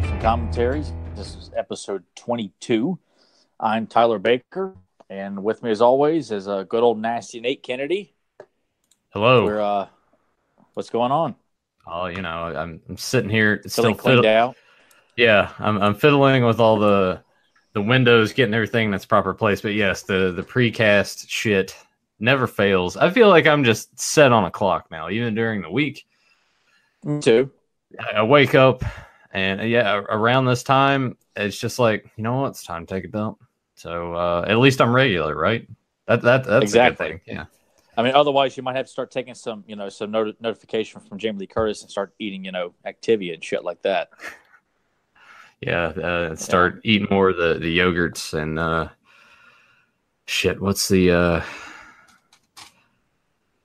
from Commentaries. This is episode 22. I'm Tyler Baker, and with me, as always, is a good old nasty Nate Kennedy. Hello. What's going on? Oh, I'm sitting here Still cleaned out. Yeah, I'm fiddling with all the windows, getting everything in its proper place. But yes, the precast shit never fails. I feel like I'm just set on a clock now, even during the week. Me too. I wake up, and around this time, it's just like, you know what, it's time to take a dump. So at least I'm regular, right? That's exactly a good thing. Yeah. I mean, otherwise you might have to start taking some notification from Jamie Lee Curtis and start eating, Activia and shit like that. Yeah, start eating more of the yogurts and shit. What's the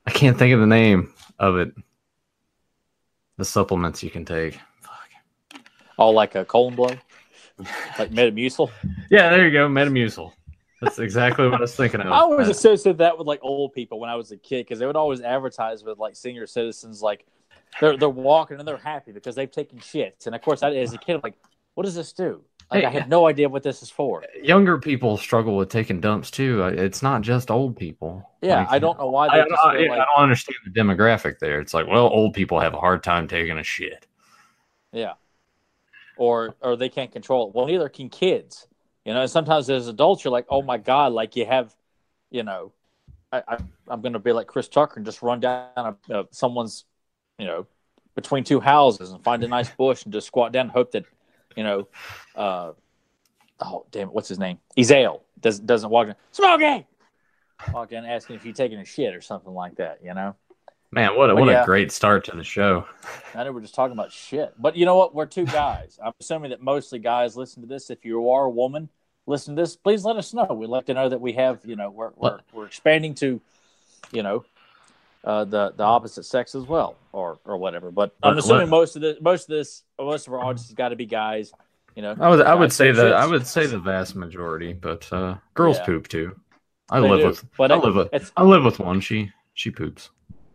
I can't think of the name of it. The supplements you can take. Fuck. Oh, like a colon blow? Like Metamucil? Yeah, there you go, Metamucil. That's exactly what I was thinking of. I always associated that with like old people when I was a kid, because they would always advertise with like senior citizens, like they're walking and they're happy because they've taken shits. And of course, as a kid, I'm like, what does this do? Like, I have no idea what this is for. Younger people struggle with taking dumps too. It's not just old people. Yeah, I don't know why. I don't understand the demographic there. It's like, well, old people have a hard time taking a shit. Yeah, or they can't control it. Well, neither can kids. And sometimes as adults, you're like, oh my God, like you have, I'm going to be like Chris Tucker and just run down someone's, between two houses and find a nice bush and just squat down and hope that, oh damn it, what's his name? Ezeal doesn't walk in, Smokey! Walk in asking if you're taking a shit or something like that, Man, what a great start to the show. I know we're just talking about shit. But you know what? We're two guys. I'm assuming that mostly guys listen to this. If you are a woman, listen to this. Please let us know. We'd like to know that we have, we're expanding to, the opposite sex as well, or whatever. But I'm assuming most of our audience has got to be guys. I would say the vast majority, but girls poop too. I live with one. She poops.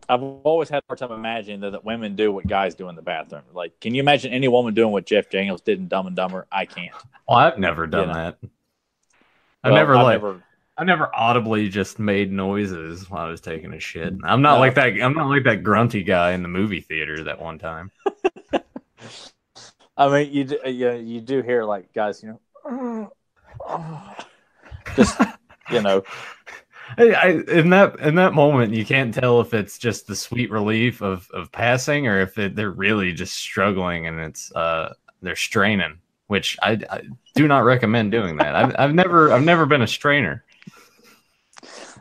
I've always had a hard time imagining that women do what guys do in the bathroom. Like, can you imagine any woman doing what Jeff Daniels did in Dumb and Dumber? I can't. Well, I've never done that. I never audibly just made noises while I was taking a shit. I'm not like that. I'm not like that grunty guy in the movie theater that one time. I mean, you do hear like guys, just in that moment, you can't tell if it's just the sweet relief of passing or if they're really just struggling and it's they're straining, which I do not recommend doing that. I've never been a strainer.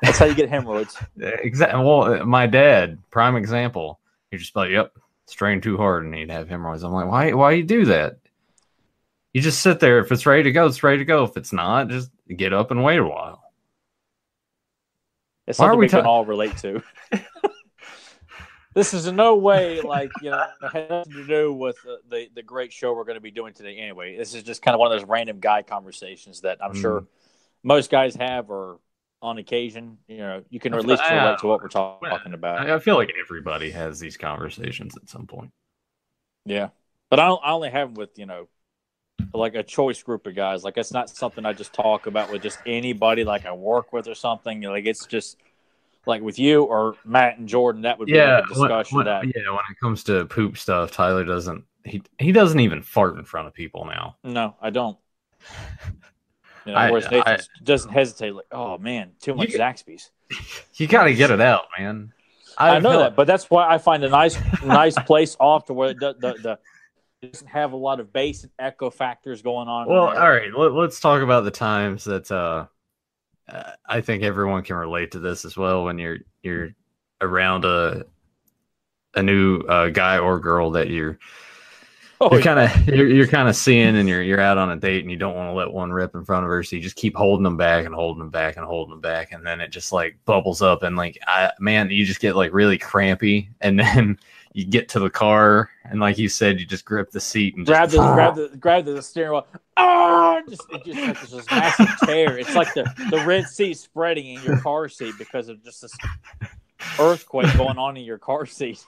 That's how you get hemorrhoids. Exactly. Well, my dad, prime example. He'd just be like, "Yep, strain too hard," and he'd have hemorrhoids. I'm like, why you do that? You just sit there. If it's ready to go, it's ready to go. If it's not, just get up and wait a while. It's something we can all relate to. This is in no way like, has nothing to do with the great show we're going to be doing today anyway. This is just kind of one of those random guy conversations that I'm sure most guys have, or on occasion, you can at least relate to what we're talking about. I feel like everybody has these conversations at some point. Yeah. But I only have them with, like a choice group of guys. Like, it's not something I just talk about with just anybody like I work with or something. Like, it's just like with you or Matt and Jordan, that would be like a discussion. When it comes to poop stuff, Tyler doesn't even fart in front of people now. No, I don't. Whereas Nathan doesn't hesitate, like, oh man, too much Zaxby's. You got to get it out, man. I know that, but that's why I find a nice place off to where it doesn't have a lot of bass and echo factors going on. Well, all right, let's talk about the times that I think everyone can relate to this as well. When you're around a new guy or girl that you're kind of seeing, and you're out on a date, and you don't want to let one rip in front of her, so you just keep holding them back and holding them back and holding them back, and then it just like bubbles up, and like you just get like really crampy, and then you get to the car, and like you said, you just grip the seat and grab the steering wheel. Oh, it just has this massive tear. It's like the Red Sea spreading in your car seat because of just this earthquake going on in your car seat.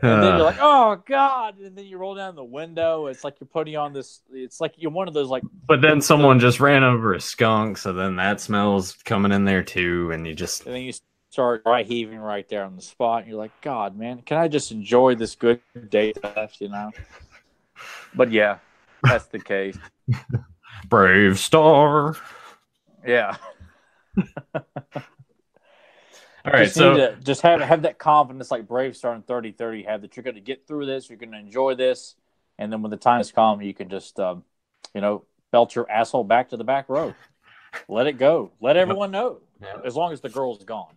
And then you're like, oh God! And then you roll down the window. It's like you're putting on this. It's like you're one of those like. But then someone just ran over a skunk, so then that smell's coming in there too, and you just. And then you start dry heaving right there on the spot. And you're like, God, man, can I just enjoy this good day left? But yeah, that's the case. Bravestarr. Yeah. All right, so just have that confidence like Bravestarr and 30-30 have that you're going to get through this, you're going to enjoy this, and then when the time is come, you can just belt your asshole back to the back row, let it go, let everyone know, as long as the girl's gone.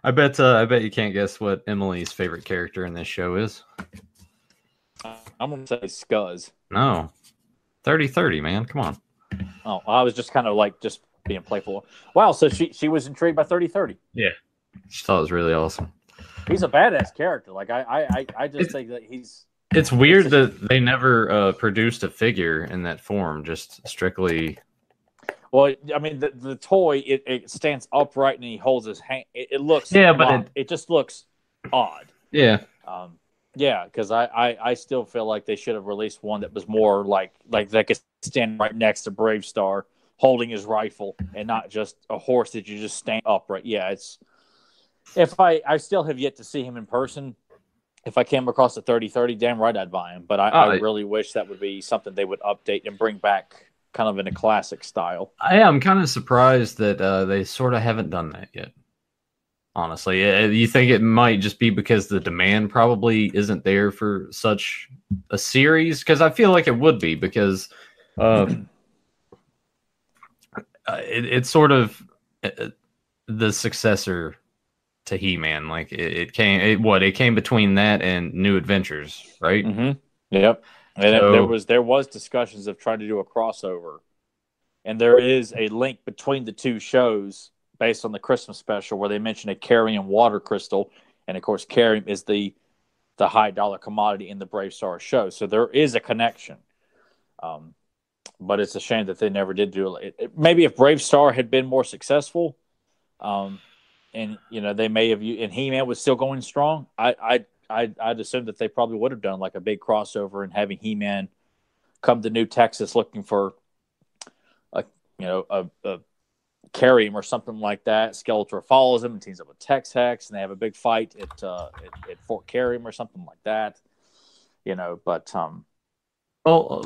I bet you can't guess what Emily's favorite character in this show is. I'm going to say Scuzz. No, 30-30, man, come on. Oh, I was just kind of like just being playful. Wow, so she was intrigued by 30-30. Yeah, she thought it was really awesome. He's a badass character. Like I just think that he's. It's weird that they never produced a figure in that form, just strictly. Well, I mean, the toy it stands upright and he holds his hand. It looks but it just looks odd. Yeah. Yeah, because I still feel like they should have released one that was more like that could stand right next to Bravestarr holding his rifle and not just a horse that you just stand upright. Yeah, it's if I still have yet to see him in person. If I came across a 30-30, damn right I'd buy him. But I really wish that would be something they would update and bring back kind of in a classic style. I'm kind of surprised that they sort of haven't done that yet. Honestly, you think it might just be because the demand probably isn't there for such a series? Because I feel like it would be, because it's sort of the successor to He-Man. Like it came between that and New Adventures, right? Mm-hmm. Yep. And there was discussions of trying to do a crossover, and there is a link between the two shows based on the Christmas special where they mention a Kerium water crystal, and of course Kerium is the high dollar commodity in the Bravestarr show, so there is a connection. But it's a shame that they never did do it. Maybe if Bravestarr had been more successful, and they may have, and He-Man was still going strong, I'd assume that they probably would have done like a big crossover and having He-Man come to New Texas looking for a Kerium or something like that. Skeletor follows him and teams up with Tex Hex, and they have a big fight at Fort Kerium or something like that. But all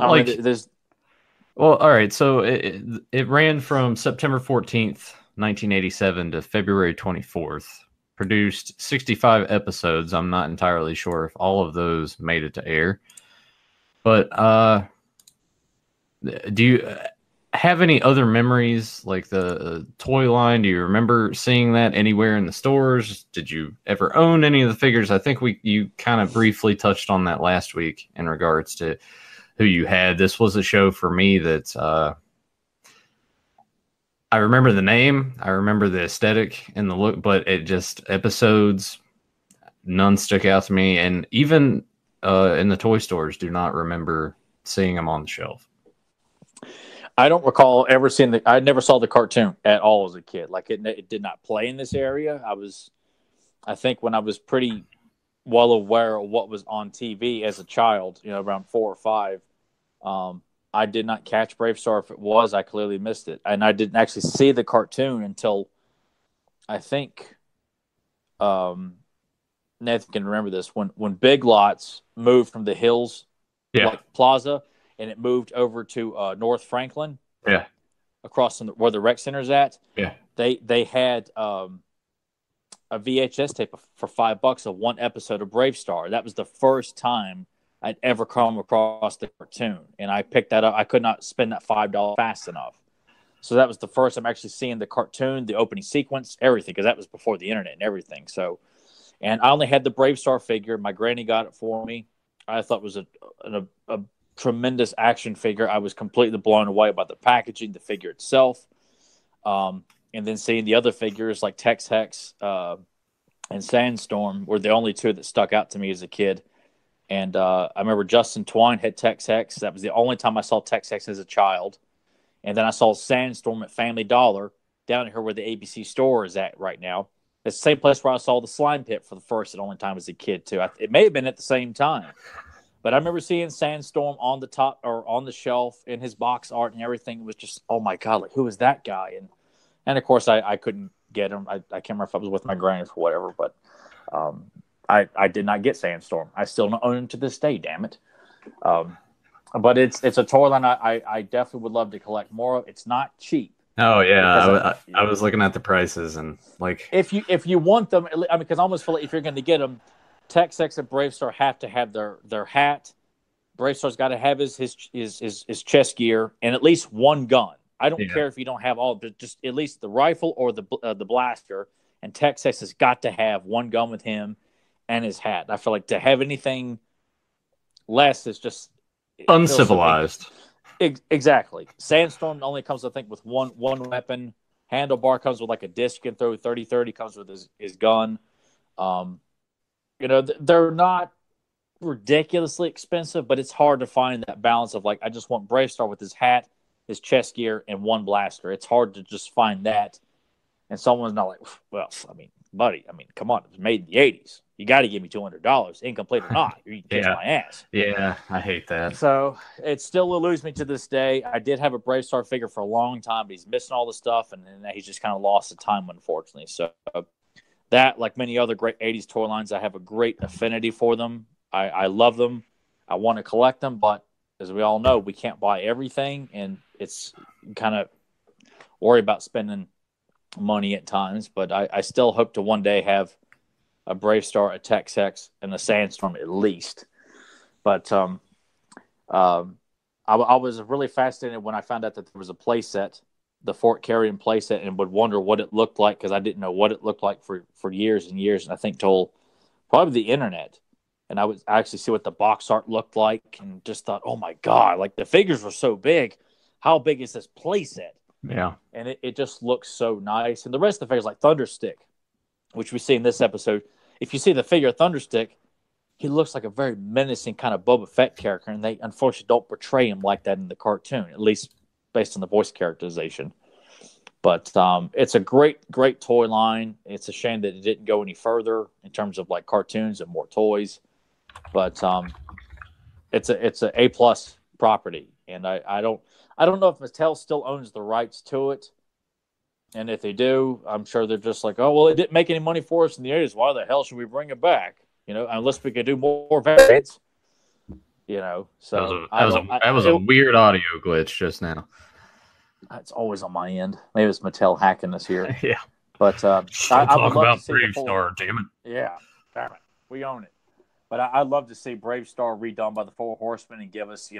right. So it ran from September 14th, 1987 to February 24th. Produced 65 episodes. I'm not entirely sure if all of those made it to air. But do you have any other memories, like the toy line? Do you remember seeing that anywhere in the stores? Did you ever own any of the figures? I think you kind of briefly touched on that last week in regards to who you had. This was a show for me that I remember the name, I remember the aesthetic and the look, but it just episodes, none stuck out to me, and even in the toy stores, do not remember seeing them on the shelf. I don't recall ever seeing I never saw the cartoon at all as a kid. Like it did not play in this area. I think when I was pretty well aware of what was on TV as a child, around 4 or 5, I did not catch Bravestarr. If it was, I clearly missed it. And I didn't actually see the cartoon until I think Nathan can remember this, when Big Lots moved from the Hills Plaza, and it moved over to North Franklin. Yeah. Across from where the rec center's at. Yeah. They had a VHS tape for $5 of one episode of Bravestarr. That was the first time I'd ever come across the cartoon, and I picked that up. I could not spend that $5 fast enough. So that was the first time actually seeing the cartoon, the opening sequence, everything, because that was before the internet and everything. So, and I only had the Bravestarr figure. My granny got it for me. I thought it was a tremendous action figure. I was completely blown away by the packaging, the figure itself, and then seeing the other figures like Tex Hex and Sandstorm were the only two that stuck out to me as a kid. And I remember Justin Twine had Tex Hex. That was the only time I saw Tex Hex as a child. And then I saw Sandstorm at Family Dollar down here where the ABC store is at right now. It's the same place where I saw the slime pit for the first and only time as a kid too. It may have been at the same time, but I remember seeing Sandstorm on the top or on the shelf in his box art and everything. It was just, oh my god, like who is that guy? And of course I couldn't get him. I can't remember if I was with my granny or whatever, but I did not get Sandstorm. I still don't own him to this day. Damn it. But it's a toy line I definitely would love to collect more of. It's not cheap. Oh yeah, I was looking at the prices and like if you want them, I mean, because I almost feel like if you're going to get them, Tex Hex and Bravestarr have to have their hat. Bravestar's got to have his chest gear and at least one gun. I don't care if you don't have all, but just at least the rifle or the blaster. And Tex Hex has got to have one gun with him and his hat. I feel like to have anything less is just uncivilized. Exactly. Sandstorm only comes, I think, with one weapon. Handlebar comes with like a disc you can throw 30-30, comes with his gun. They're not ridiculously expensive, but it's hard to find that balance of like, I just want Bravestarr with his hat, his chest gear, and one blaster. It's hard to just find that. And someone's not like, well, I mean, buddy, come on. It was made in the 80s. You got to give me $200, incomplete or not. You can kiss my ass. Yeah, I hate that. So it still eludes me to this day. I did have a Bravestarr figure for a long time, but he's missing all the stuff, and he's just kind of lost the time, unfortunately. So that, like many other great 80s toy lines, I have a great affinity for them. I love them. I want to collect them, but as we all know, we can't buy everything, and it's kind of worry about spending money at times. But I still hope to one day have a Bravestarr, a Tex Hex, and a Sandstorm at least. But I was really fascinated when I found out that there was a playset, the Fort Kerium playset, and would wonder what it looked like because I didn't know what it looked like for years and years. And I think till probably the internet. And I would actually see what the box art looked like and just thought, oh my God, like the figures were so big. How big is this playset? Yeah. And it just looks so nice. And the rest of the figures, like Thunderstick, which we see in this episode, if you see the figure of Thunderstick, he looks like a very menacing kind of Boba Fett character, and they unfortunately don't portray him like that in the cartoon, at least based on the voice characterization. But it's a great, great toy line. It's a shame that it didn't go any further in terms of like cartoons and more toys. But it's a A+ property, and I don't know if Mattel still owns the rights to it. And if they do, I'm sure they're just like, oh, well, it didn't make any money for us in the 80s. Why the hell should we bring it back? Unless we could do more variants. So that was a weird audio glitch just now. It's always on my end. Maybe it's Mattel hacking us here. Yeah. But I would love to see Bravestarr, damn it. Yeah, damn it. We own it. But I'd love to see Bravestarr redone by the Four Horsemen and give us,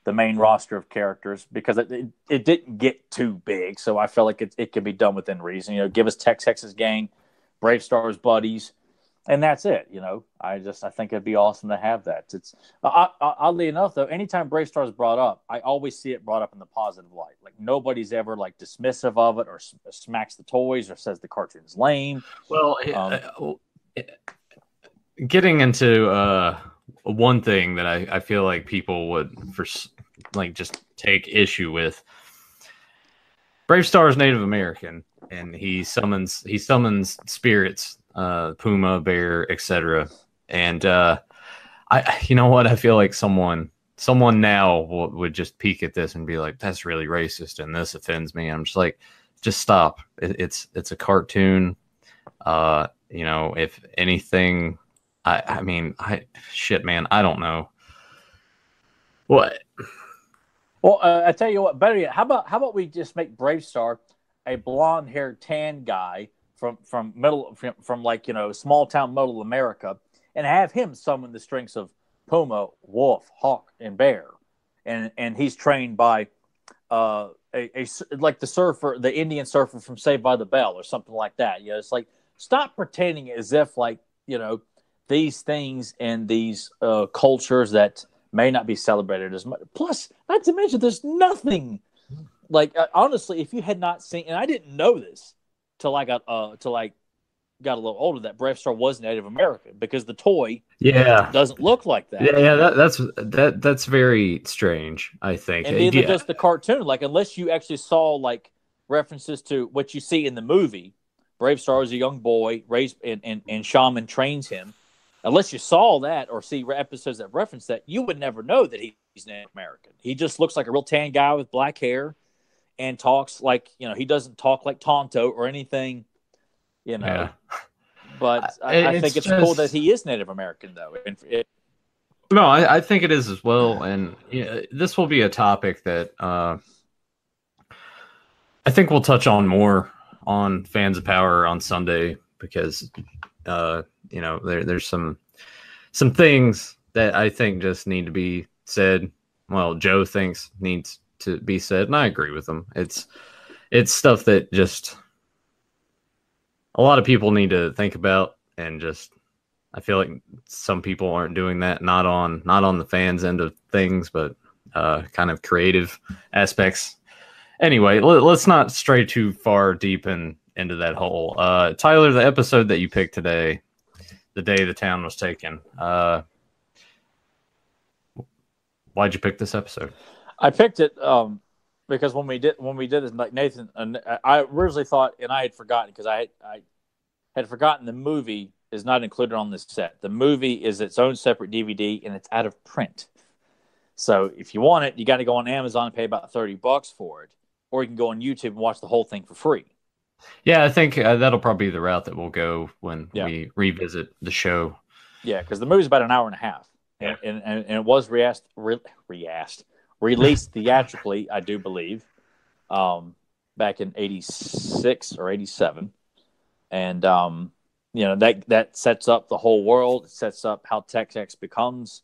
the main roster of characters, because it didn't get too big. So I feel like it can be done within reason. Give us Tex Hex's gang, Bravestarr's buddies, and that's it. I think it'd be awesome to have that. It's oddly enough, though, anytime Bravestarr is brought up, I always see it brought up in the positive light. Like nobody's ever like dismissive of it or smacks the toys or says the cartoon's lame. Well, getting into one thing that I feel like people would just take issue with. Bravestarr is Native American, and he summons spirits, puma, bear, etc. And I feel like someone now would just peek at this and be like, "That's really racist," and this offends me. I'm just like, just stop. It's a cartoon. If anything. Shit, man, I don't know. What? Well, I tell you what, better yet, how about we just make Bravestarr a blonde-haired, tan guy from small town middle America, and have him summon the strengths of puma, wolf, hawk, and bear, and he's trained by like the Indian surfer from Saved by the Bell or something like that. It's like, stop pretending as if these things and these cultures that may not be celebrated as much. Plus, not to mention, there's nothing like honestly, if you had not seen, and I didn't know this till I got a little older, that Bravestarr was Native American, because the toy doesn't look like that. Yeah, that's very strange, I think. And neither does the cartoon. Like, unless you actually saw like references to what you see in the movie, Bravestarr is a young boy raised, and Shaman trains him. Unless you saw that or see episodes that reference that, you would never know that he's Native American. He just looks like a real tan guy with black hair and talks like, he doesn't talk like Tonto or anything, Yeah. But I think it's cool that he is Native American, though. No, I think it is as well. And this will be a topic that I think we'll touch on more on Fans of Power on Sunday, because there's some things that I think just need to be said. Well, Joe thinks needs to be said, and I agree with him. It's stuff that just a lot of people need to think about, and just I feel like some people aren't doing that, not on the fans end of things, but kind of creative aspects. Anyway, let's not stray too far deep into that hole. Tyler, the episode that you picked today, the day the town was taken, why'd you pick this episode? I picked it because when we did this, like Nathan, I originally thought, and I had forgotten, because I had forgotten the movie is not included on this set. The movie is its own separate DVD, and it's out of print. So if you want it, you got to go on Amazon and pay about $30 for it, or you can go on YouTube and watch the whole thing for free. Yeah, I think that'll probably be the route that we'll go when we revisit the show. Yeah, because the movie's about an hour and a half, and it was released theatrically, I do believe, back in '86 or '87, and that sets up the whole world. It sets up how Tex Hex becomes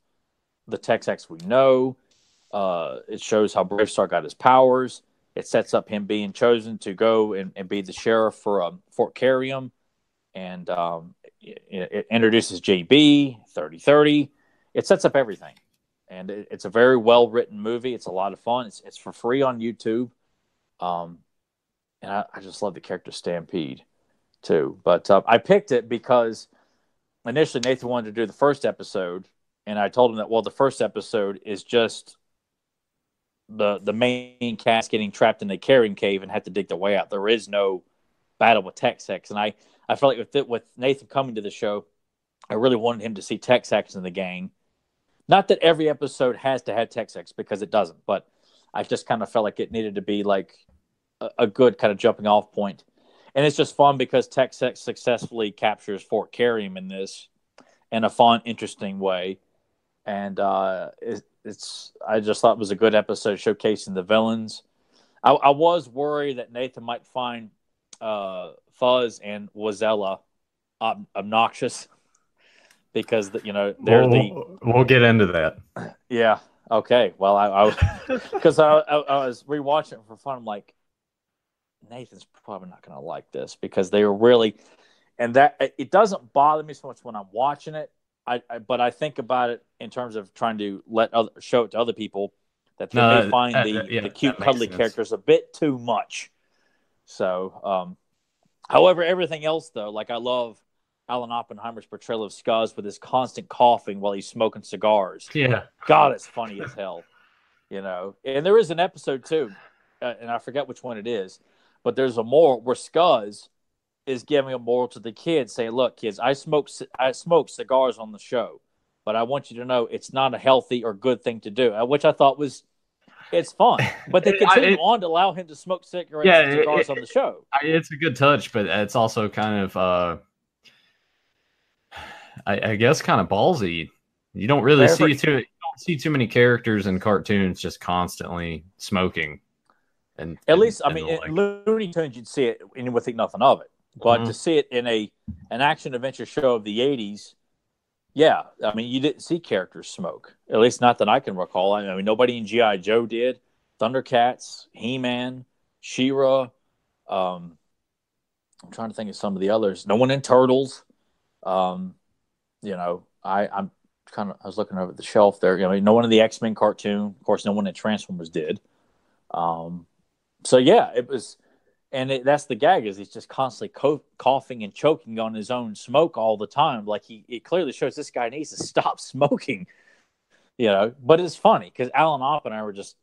the Tex Hex we know. It shows how Bravestarr got his powers. It sets up him being chosen to go and be the sheriff for Fort Kerium, and it introduces JB 3030. It sets up everything, and it's a very well written movie. It's a lot of fun. It's for free on YouTube, and I just love the character Stampede too. But I picked it because initially Nathan wanted to do the first episode, and I told him that the first episode is just the main cast getting trapped in the carrying cave and had to dig their way out. There is no battle with Tex Hex, and I felt like with Nathan coming to the show, I really wanted him to see Tex Hex in the gang. Not that every episode has to have Tex Hex, because it doesn't, but I just kind of felt like it needed to be like a good kind of jumping off point. And it's just fun because Tex Hex successfully captures Fort Kerium in this in a fun, interesting way. And I just thought it was a good episode showcasing the villains. I was worried that Nathan might find Fuzz and Wazella obnoxious, because we'll get into that. Yeah. Okay. Well, I because I was rewatching it for fun. I'm like, Nathan's probably not going to like this, because they were really, and that it doesn't bother me so much when I'm watching it. But I think about it in terms of trying to show it to other people, that they may find the cute, cuddly characters a bit too much. So, however, everything else though, like I love Alan Oppenheimer's portrayal of Scuzz with his constant coughing while he's smoking cigars. Yeah, God, it's funny as hell. And there is an episode too, and I forget which one it is, but there's a moral where Scuzz is giving a moral to the kids, saying, "Look, kids, I smoke cigars on the show, but I want you to know it's not a healthy or good thing to do." Which I thought it's fun, but they continue on to allow him to smoke cigarettes and cigars on the show. It's a good touch, but it's also kind of, I guess, kind of ballsy. You don't really see too many characters in cartoons just constantly smoking. And at least, in Looney Tunes, you'd see it and you would think nothing of it. But to see it in an action adventure show of the 80s, yeah, you didn't see characters smoke. At least not that I can recall. Nobody in G.I. Joe did. Thundercats, He-Man, She-Ra. I'm trying to think of some of the others. No one in Turtles. I was looking over the shelf there. No one in the X-Men cartoon. Of course, no one in Transformers did. So yeah, it was. And that's the gag, is he's just constantly coughing and choking on his own smoke all the time. Like it clearly shows this guy needs to stop smoking, But it's funny because Alan Oppenheimer just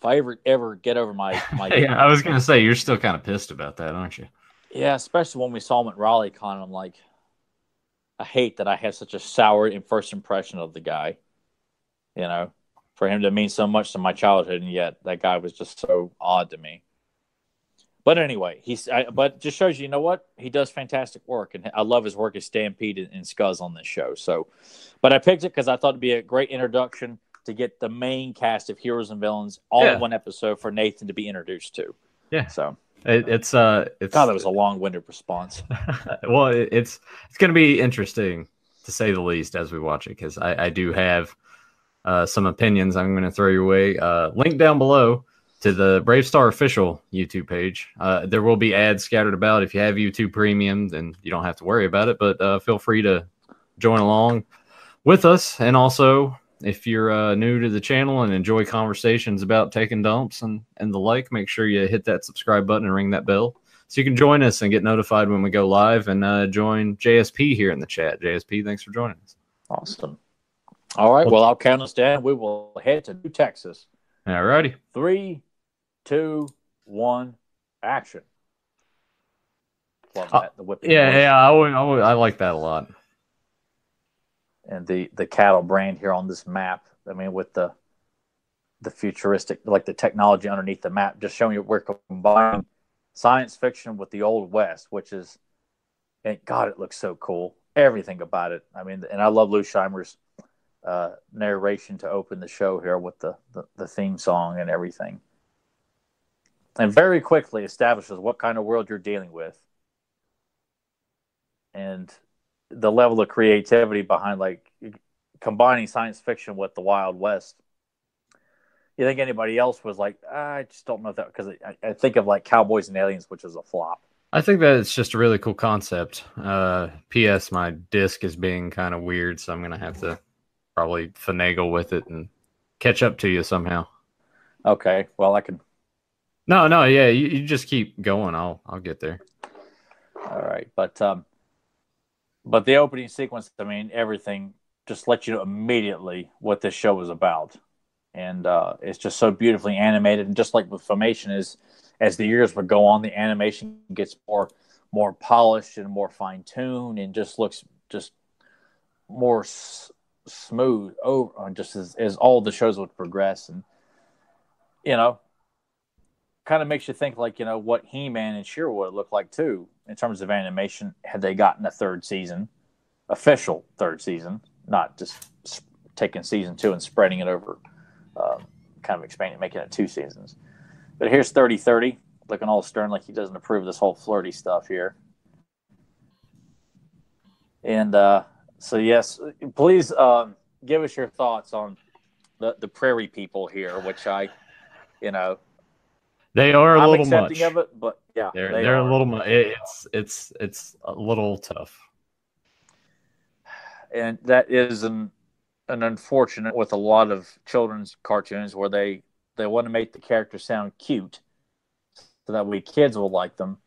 if I ever get over my Yeah, I was gonna say you're still kind of pissed about that, aren't you? yeah, especially when we saw him at RaleighCon, I'm like, I hate that I have such a sour first impression of the guy. You know, for him to mean so much to my childhood, and yet that guy was just so odd to me. But anyway, but just shows you know what, he does fantastic work, and I love his work as Stampede and Scuzz on this show. So, but I picked it because I thought it'd be a great introduction to get the main cast of heroes and villains all in one episode for Nathan to be introduced to. Yeah. So it's God, that was a long-winded response. Well, it's going to be interesting to say the least as we watch it, because I do have some opinions I'm going to throw your way. Link down below to the Bravestarr official YouTube page. There will be ads scattered about. If you have YouTube Premium, then you don't have to worry about it, but feel free to join along with us. And also, if you're new to the channel and enjoy conversations about taking dumps and the like, make sure you hit that subscribe button and ring that bell so you can join us and get notified when we go live, and join JSP here in the chat. JSP, thanks for joining us. Awesome. All right, well, I'll count us down. We will head to New Texas. All righty. 3, 2, 1, action. Love that. The whipping noise. I like that a lot. And the cattle brand here on this map. I mean, with the futuristic, like the technology underneath the map, just showing you we're combining science fiction with the Old West, which is, and God, it looks so cool. Everything about it. I mean, and I love Lou Scheimer's narration to open the show here with the theme song and everything. And very quickly establishes what kind of world you're dealing with. And the level of creativity behind, like, combining science fiction with the Wild West. You think anybody else was like, I just don't know that, because I think of like Cowboys and Aliens, which is a flop. I think that it's just a really cool concept. P.S. My disc is being kind of weird, so I'm going to have to probably finagle with it and catch up to you somehow. Okay, well, I can. No, yeah, you just keep going. I'll get there. All right, but the opening sequence, I mean, everything just lets you know immediately what this show is about. And it's just so beautifully animated. And just like with Filmation, as the years would go on, the animation gets more polished and more fine-tuned, and just looks just more smooth over, just as all the shows would progress. And, you know, kind of makes you think, like, you know, what He-Man and She-Ra would look like, too, in terms of animation, had they gotten a third season, official third season, not just taking season 2 and spreading it over, kind of expanding, making it 2 seasons. But here's 30-30, looking all stern, like he doesn't approve of this whole flirty stuff here. And so, yes, please give us your thoughts on the prairie people here, which they are I'm little accepting much of it, but yeah, they're a little much. It's a little tough, and that is an unfortunate with a lot of children's cartoons where they want to make the characters sound cute so that way kids will like them.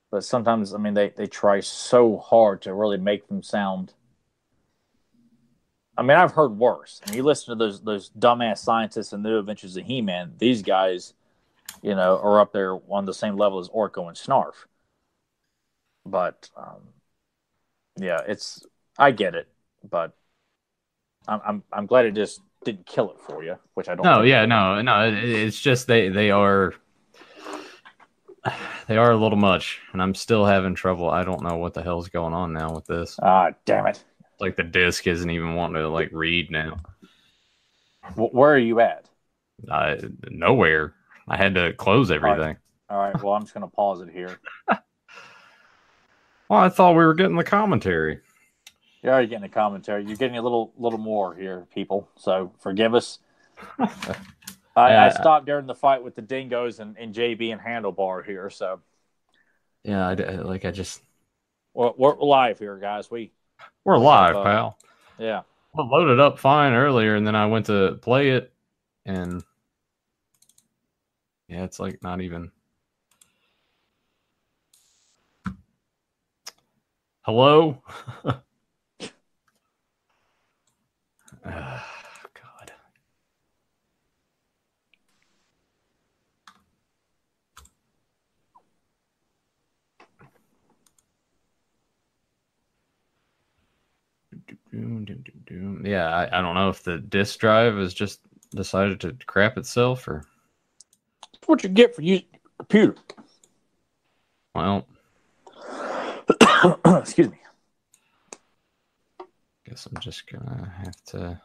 But sometimes, I mean, they try so hard to really make them sound. I mean, I've heard worse. And you listen to those dumbass scientists in the New Adventures of He-Man. These guys, you know, are up there on the same level as Orko and Snarf. But yeah, I get it, but I'm glad it just didn't kill it for you, which I don't. No, yeah, no. It's just they are a little much, and I'm still having trouble. I don't know what the hell's going on now with this. Ah, damn it! Like the disc isn't even wanting to like read now. Where are you at? Nowhere. I had to close everything. All right. Well, I'm just going to pause it here. Well, I thought we were getting the commentary. You're already getting the commentary. You're getting a little more here, people. So forgive us. I stopped during the fight with the Dingoes and JB and Handlebar here. So yeah, we're live here, guys. We're live, pal. Yeah. Well, loaded up fine earlier, and then I went to play it, and yeah, it's like not even. Hello? God. Yeah, I don't know if the disk drive has just decided to crap itself or. That's what you get for using your computer. Well, Excuse me. guess I'm just gonna have to.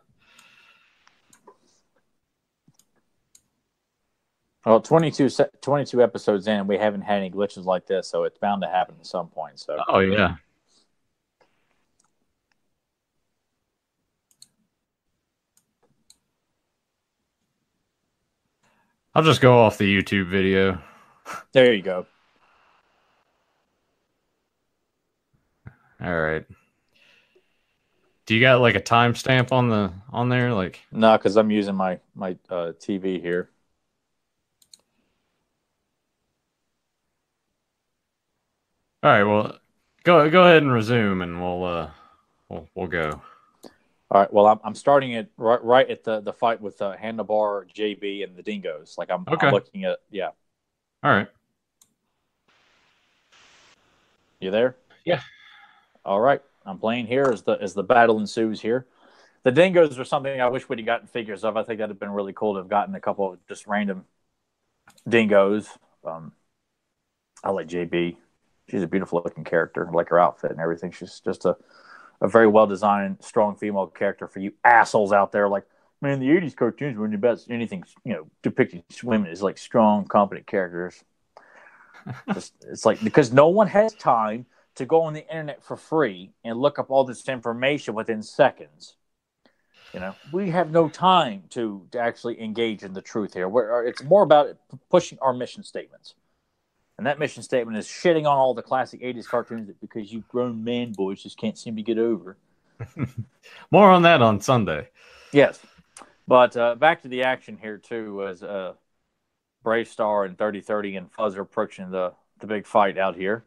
Well, 22 episodes in, we haven't had any glitches like this, so it's bound to happen at some point. So. Oh yeah. I'll just go off the YouTube video. There you go. All right. Do you got like a timestamp on there? Like No, because I'm using my TV here. all right, well go ahead and resume and we'll go. All right. Well, I'm starting it right at the fight with Handlebar, JB, and the Dingoes. Like I'm Okay. looking at yeah. All right. You there? Yeah. All right. I'm playing here as the battle ensues here. The Dingoes are something I wish we'd have gotten figures of. I think that'd have been really cool to have gotten a couple of just random Dingoes. I like JB. She's a beautiful looking character. I like her outfit and everything. She's just a very well designed, strong female character for you assholes out there. Like, man, the '80s cartoons weren't about anything, depicting women as like strong, competent characters. It's like because no one has time to go on the internet for free and look up all this information within seconds. We have no time to actually engage in the truth here. It's more about pushing our mission statements. And that mission statement is shitting on all the classic 80s cartoons because you grown man boys just can't seem to get over. More on that on Sunday. Yes. But back to the action here, too, as Bravestarr and 3030 and Fuzz are approaching the big fight out here.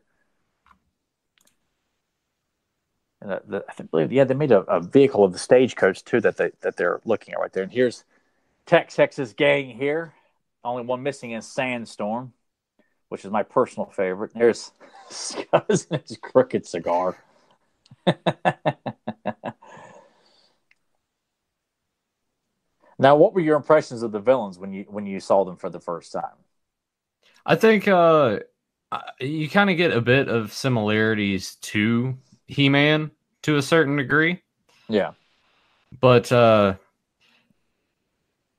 And I believe, they made a vehicle of the stagecoach, too, that they're looking at right there. And here's Tex Hex's gang here. Only one missing is Sandstorm, which is my personal favorite. There's Scuzz and his crooked cigar. Now, what were your impressions of the villains when you saw them for the first time? I think you kind of get a bit of similarities to He-Man to a certain degree. Yeah. But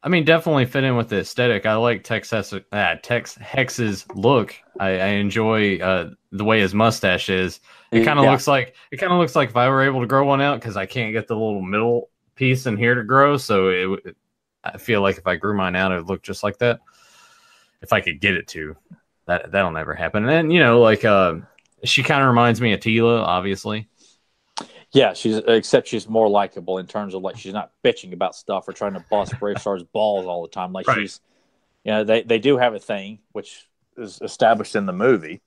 I mean, definitely fit in with the aesthetic. I like Tex Hex's look. I enjoy the way his mustache is. It kind of looks like if I were able to grow one out, because I can't get the little middle piece in here to grow. So I feel like if I grew mine out, it would look just like that. If I could get it to, that'll never happen. And then she kind of reminds me of Tila, obviously. Yeah, she's more likable in terms of like she's not bitching about stuff or trying to bust Bravestar's balls all the time. Like right. She's, they do have a thing which is established in the movie,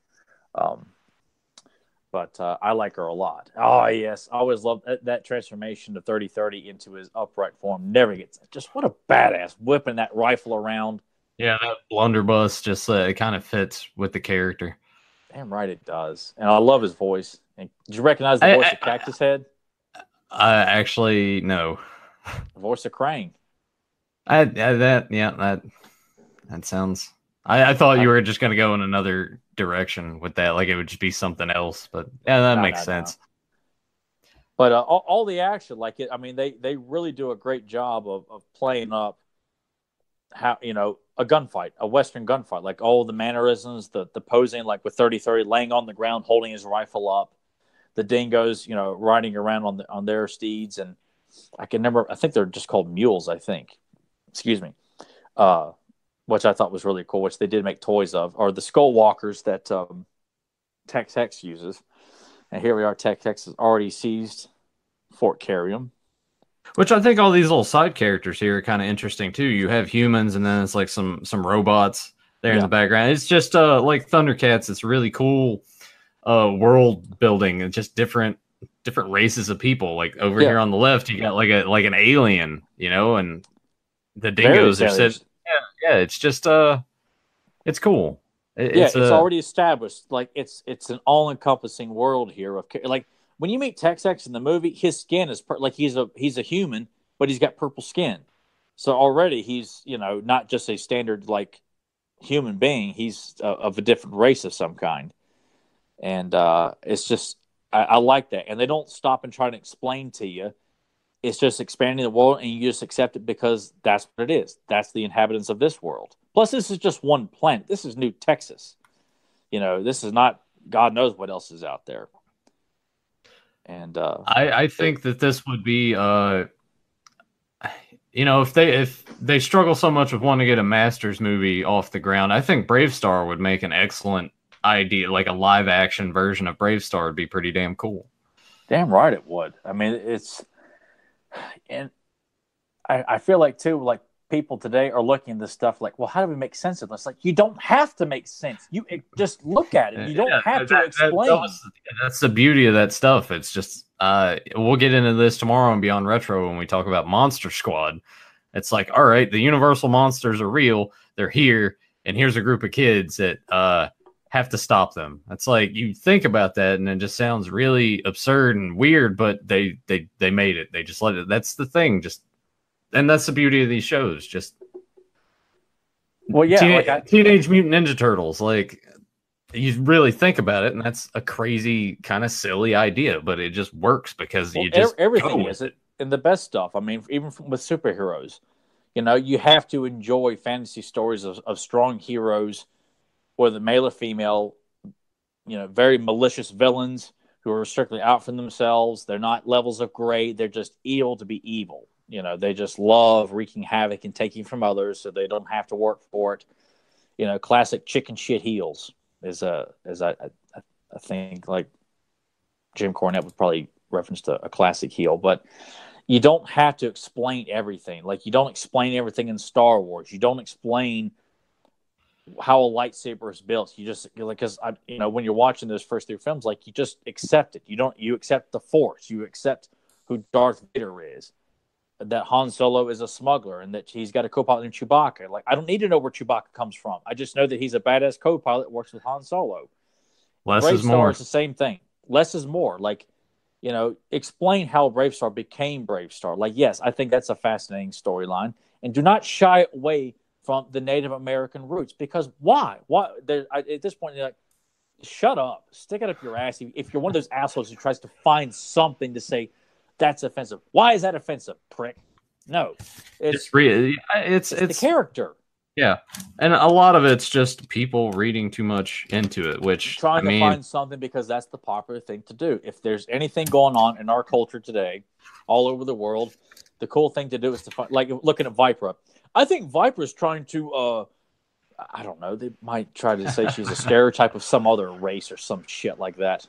but I like her a lot. Oh yes, I always loved that transformation to 3030 into his upright form. Never gets just what a badass whipping that rifle around. Yeah, that blunderbuss just it kind of fits with the character. Damn right it does, and I love his voice. And did you recognize the voice of Cactus Head? Actually, no. The voice of Krang. That sounds. I thought you were just going to go in another direction with that, like it would just be something else. But yeah, that makes sense. No. But all the action, like it, I mean, they really do a great job of playing up how a gunfight, a Western gunfight, like all the mannerisms, the posing, like with 3030 laying on the ground, holding his rifle up. The Dingoes, riding around on their steeds, and I can remember. I think they're just called mules. I think, excuse me, which I thought was really cool. Which they did make toys of, or the skull walkers that Tex Hex uses. And here we are. Tex Hex has already seized Fort Kerium. Which I think all these little side characters here are kind of interesting too. You have humans, and then it's like some robots there in the background. It's just like Thundercats. It's really cool. World building and just different races of people. Like over here on the left, you got like an alien, and the Dingoes are said. Yeah. It's just it's cool. It's already established. Like it's an all encompassing world here of like when you meet Tex Hex in the movie, his skin is like he's a human, but he's got purple skin. So already he's, you know, not just a standard like human being. He's of a different race of some kind. And it's just I like that. And they don't stop and try to explain to you. It's just expanding the world, and you just accept it because that's what it is. That's the inhabitants of this world. Plus, this is just one planet. This is New Texas. You know, this is not God knows what else is out there. And I think that this would be, you know, if they struggle so much with wanting to get a Masters movie off the ground, I think Bravestarr would make an excellent idea. Like a live action version of Bravestarr would be pretty damn cool. Damn right it would. I mean, and I feel like too, like people today are looking at this stuff like, well, how do we make sense of this? Like, you don't have to make sense. You just look at it. You don't have to explain. That's the beauty of that stuff. It's just we'll get into this tomorrow and Beyond Retro when we talk about Monster Squad. It's like, all right, the Universal monsters are real. They're here, and here's a group of kids that have to stop them. It's like you think about that, and it just sounds really absurd and weird. But they made it. They just let it. That's the thing. And that's the beauty of these shows. Just well, yeah, Teenage Mutant Ninja Turtles. Like you really think about it, and that's a crazy kind of silly idea, but it just works because you just everything is it. And the best stuff. I mean, even with superheroes, you know, you have to enjoy fantasy stories of strong heroes, whether male or female. You know, very malicious villains who are strictly out for themselves. They're not levels of gray. They're just evil to be evil. You know, they just love wreaking havoc and taking from others, so they don't have to work for it. You know, classic chicken shit heels is I think like Jim Cornette would probably reference to a classic heel, but you don't have to explain everything. Like you don't explain everything in Star Wars. You don't explain how a lightsaber is built. You just like because you know when you're watching those first three films, like you just accept it. You accept the Force. You accept who Darth Vader is. That Han Solo is a smuggler and that he's got a co-pilot named Chewbacca. Like, I don't need to know where Chewbacca comes from. I just know that he's a badass co-pilot that works with Han Solo. Less is more. Is the same thing. Less is more. Like, you know, explain how Bravestarr became Bravestarr. Like, yes, I think that's a fascinating storyline. And do not shy away from the Native American roots because why? Why? At this point, you're like, shut up. Stick it up your ass. If you're one of those assholes who tries to find something to say, that's offensive. Why is that offensive, prick? No, it's really it's the character. Yeah, and a lot of it's just people reading too much into it, which trying to find something because that's the popular thing to do. If there's anything going on in our culture today, all over the world, the cool thing to do is to find, like looking at Viper. I think Viper is trying to. I don't know. They might try to say she's a stereotype of some other race or some shit like that,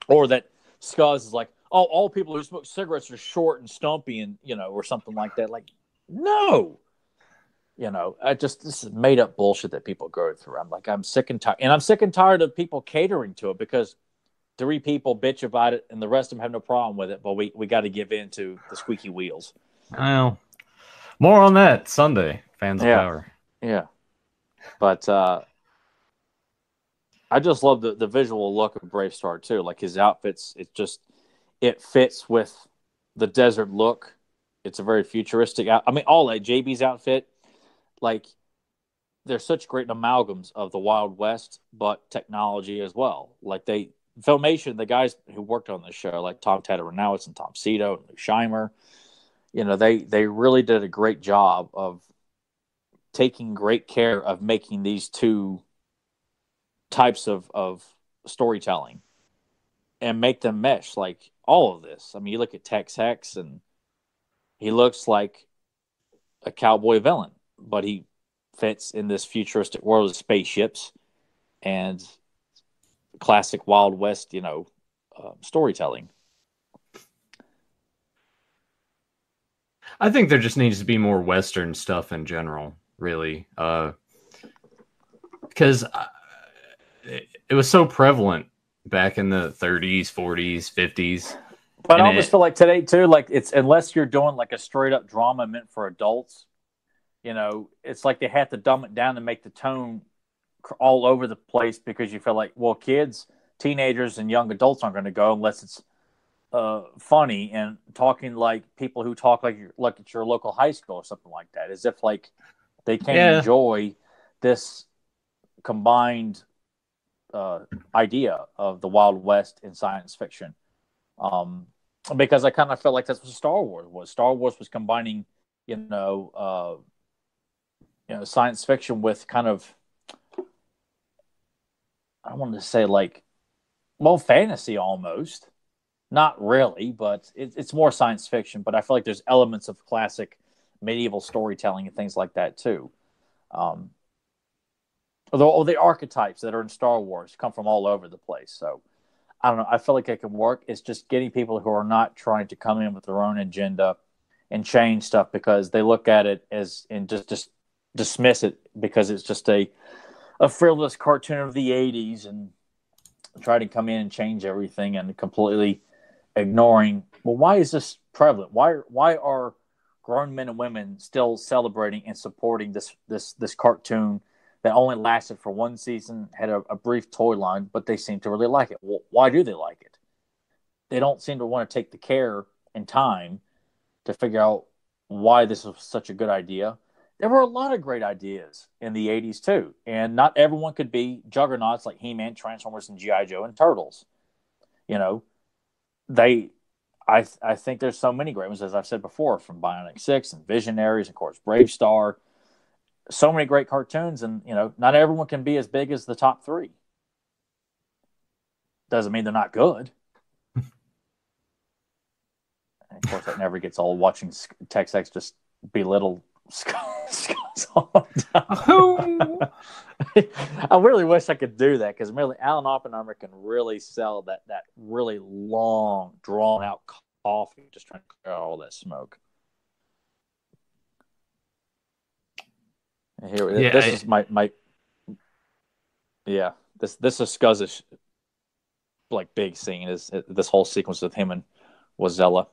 or that Scuzz is like. Oh, all people who smoke cigarettes are short and stumpy and, you know, or something like that. Like, no. You know, this is made up bullshit that people go through. I'm like, I'm sick and tired. And I'm sick and tired of people catering to it because 3 people bitch about it and the rest of them have no problem with it. But we got to give in to the squeaky wheels. Well, more on that Sunday, Fans of Power. Yeah. But I just love the visual look of Bravestarr, too. Like his outfits, it fits with the desert look. It's a very futuristic. I mean, all that JB's outfit, like they're such great amalgams of the Wild West, but technology as well. Like Filmation, the guys who worked on this show, like Tom Tataranowitz and Tom Cito and Lou Scheimer, you know, they really did a great job of taking great care of making these two types of storytelling and make them mesh. Like all of this. I mean, you look at Tex Hex and he looks like a cowboy villain, but he fits in this futuristic world of spaceships and classic Wild West, you know, storytelling. I think there just needs to be more Western stuff in general, really, because it was so prevalent back in the 30s, 40s, 50s. But I almost feel like today, too, like it's unless you're doing like a straight up drama meant for adults, you know, it's like they have to dumb it down and make the tone all over the place because you feel like, well, kids, teenagers, and young adults aren't going to go unless it's funny and talking like people who talk like at your local high school or something like that, as if like they can't Yeah, enjoy this combined idea of the Wild West in science fiction. Um, because I kind of felt like that's what Star Wars was. Star Wars was combining, you know, science fiction with kind of, I wanted to say like, well, fantasy almost. Not really, but it's more science fiction. But I feel like there's elements of classic medieval storytelling and things like that too. Um, although all the archetypes that are in Star Wars come from all over the place. So I don't know. I feel like it can work. It's just getting people who are not trying to come in with their own agenda and change stuff because they look at it as and just dismiss it because it's just a frivolous cartoon of the '80s and try to come in and change everything and completely ignoring. Well, why is this prevalent? Why are grown men and women still celebrating and supporting this cartoon that only lasted for one season, had a brief toy line, but they seem to really like it. Well, why do they like it? They don't seem to want to take the care and time to figure out why this was such a good idea. There were a lot of great ideas in the '80s too, and not everyone could be juggernauts like He-Man, Transformers, and GI Joe and Turtles. You know, they. I think there's so many great ones, as I've said before, from Bionic Six and Visionaries, of course, Bravestarr. So many great cartoons, and not everyone can be as big as the top three. Doesn't mean they're not good. And of course, that never gets old. Watching Tex Hex just belittle Scott's all the time. I really wish I could do that because really, Alan Oppenheimer can really sell that really long, drawn out coffee, just trying to clear out all that smoke. And here, yeah, this is my yeah. This is Scuz's like big scene is this whole sequence with him and Wazella.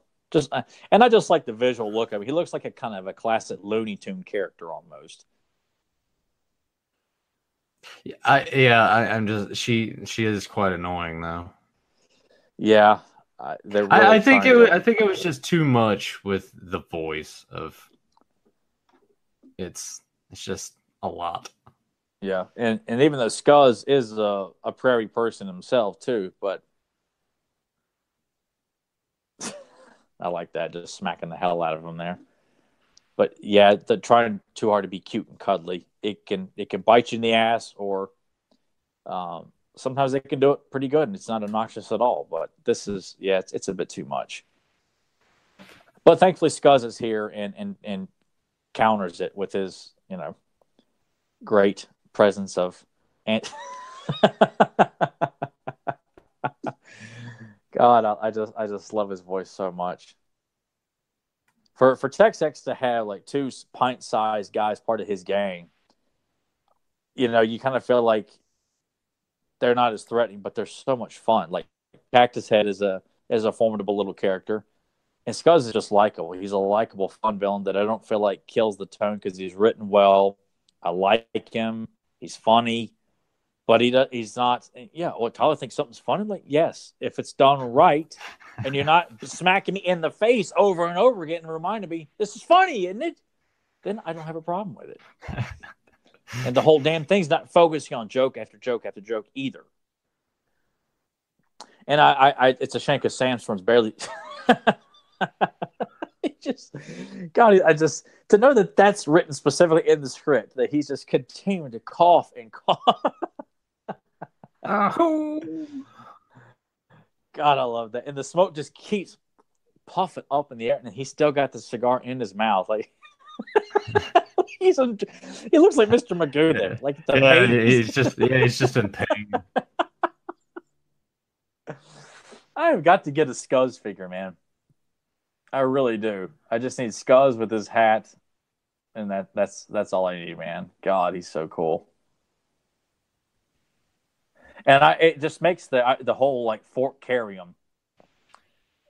And I just like the visual look of it. He looks like a kind of a classic Looney Tune character almost. I'm just she is quite annoying though. Yeah, they're really trying to. I think it was just too much with the voice of it's just a lot. Yeah, and even though Scuzz is a prairie person himself too, but I like that just smacking the hell out of him there. But yeah, the trying too hard to be cute and cuddly, it can bite you in the ass, or sometimes they can do it pretty good, and it's not obnoxious at all. But this is it's a bit too much. But thankfully, Scuzz is here and counters it with his great presence of and God, I just love his voice so much. For Tex Hex to have like two pint-sized guys part of his gang, you kind of feel like they're not as threatening, but they're so much fun. Like Cactus Head is a formidable little character, and Scuzz is just likable. He's a likable, fun villain that I don't feel like kills the tone because he's written well. I like him. He's funny, but he's not. Yeah, well, Tyler thinks something's funny. Like, yes, if it's done right, and you're not smacking me in the face over and over again and reminding me this is funny, isn't it? Then I don't have a problem with it. And the whole damn thing's not focusing on joke after joke after joke either. And it's a shame because Sandstorm's barely. Just God, I just to know that that's written specifically in the script that he's just continuing to cough and cough. Oh. God, I love that, and the smoke just keeps puffing up in the air, and he's still got the cigar in his mouth, like he looks like Mr. Magoo there, like the pain. He's just in pain. I have got to get a Scuzz figure, man. I really do. I just need Scuzz with his hat, and that's all I need, man. God, he's so cool. And it just makes the whole like Fort Kerium,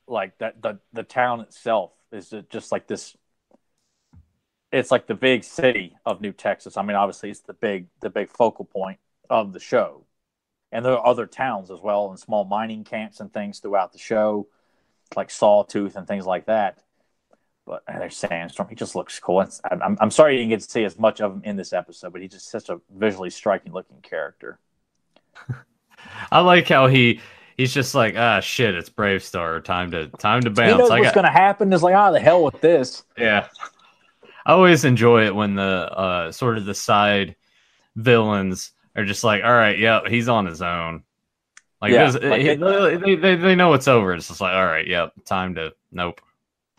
like that the town itself is just like this. It's like the big city of New Texas. I mean, obviously, it's the big focal point of the show, and there are other towns as well and small mining camps and things throughout the show. like Sawtooth and things like that. But there's Sandstorm. He just looks cool. I'm sorry you didn't get to see as much of him in this episode, but he's just such a visually striking looking character. I like how he's just like, shit, it's Bravestarr. Time to bounce. He knows what's going to happen. It's like, the hell with this. Yeah. I always enjoy it when the sort of the side villains are just like, all right, yeah, he's on his own. Like, yeah, they know it's over. It's just like, all right, yep, time to nope.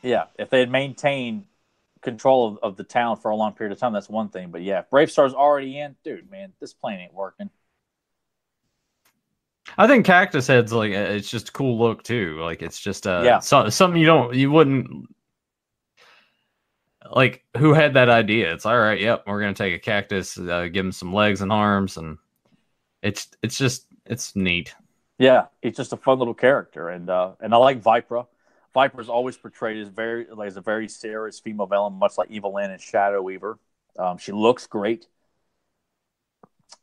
Yeah, if they had maintained control of the town for a long period of time, that's one thing. But yeah, if Bravestar's already in, dude, man, this plane ain't working. I think Cactus Head's like, it's just a cool look too. Like, it's just something you wouldn't like. Who had that idea? It's all right. Yep, we're gonna take a cactus, give him some legs and arms, and it's neat. Yeah, he's just a fun little character, and I like Vipra. Viper's always portrayed as a very serious female villain, much like Evelyn and Shadow Weaver. She looks great,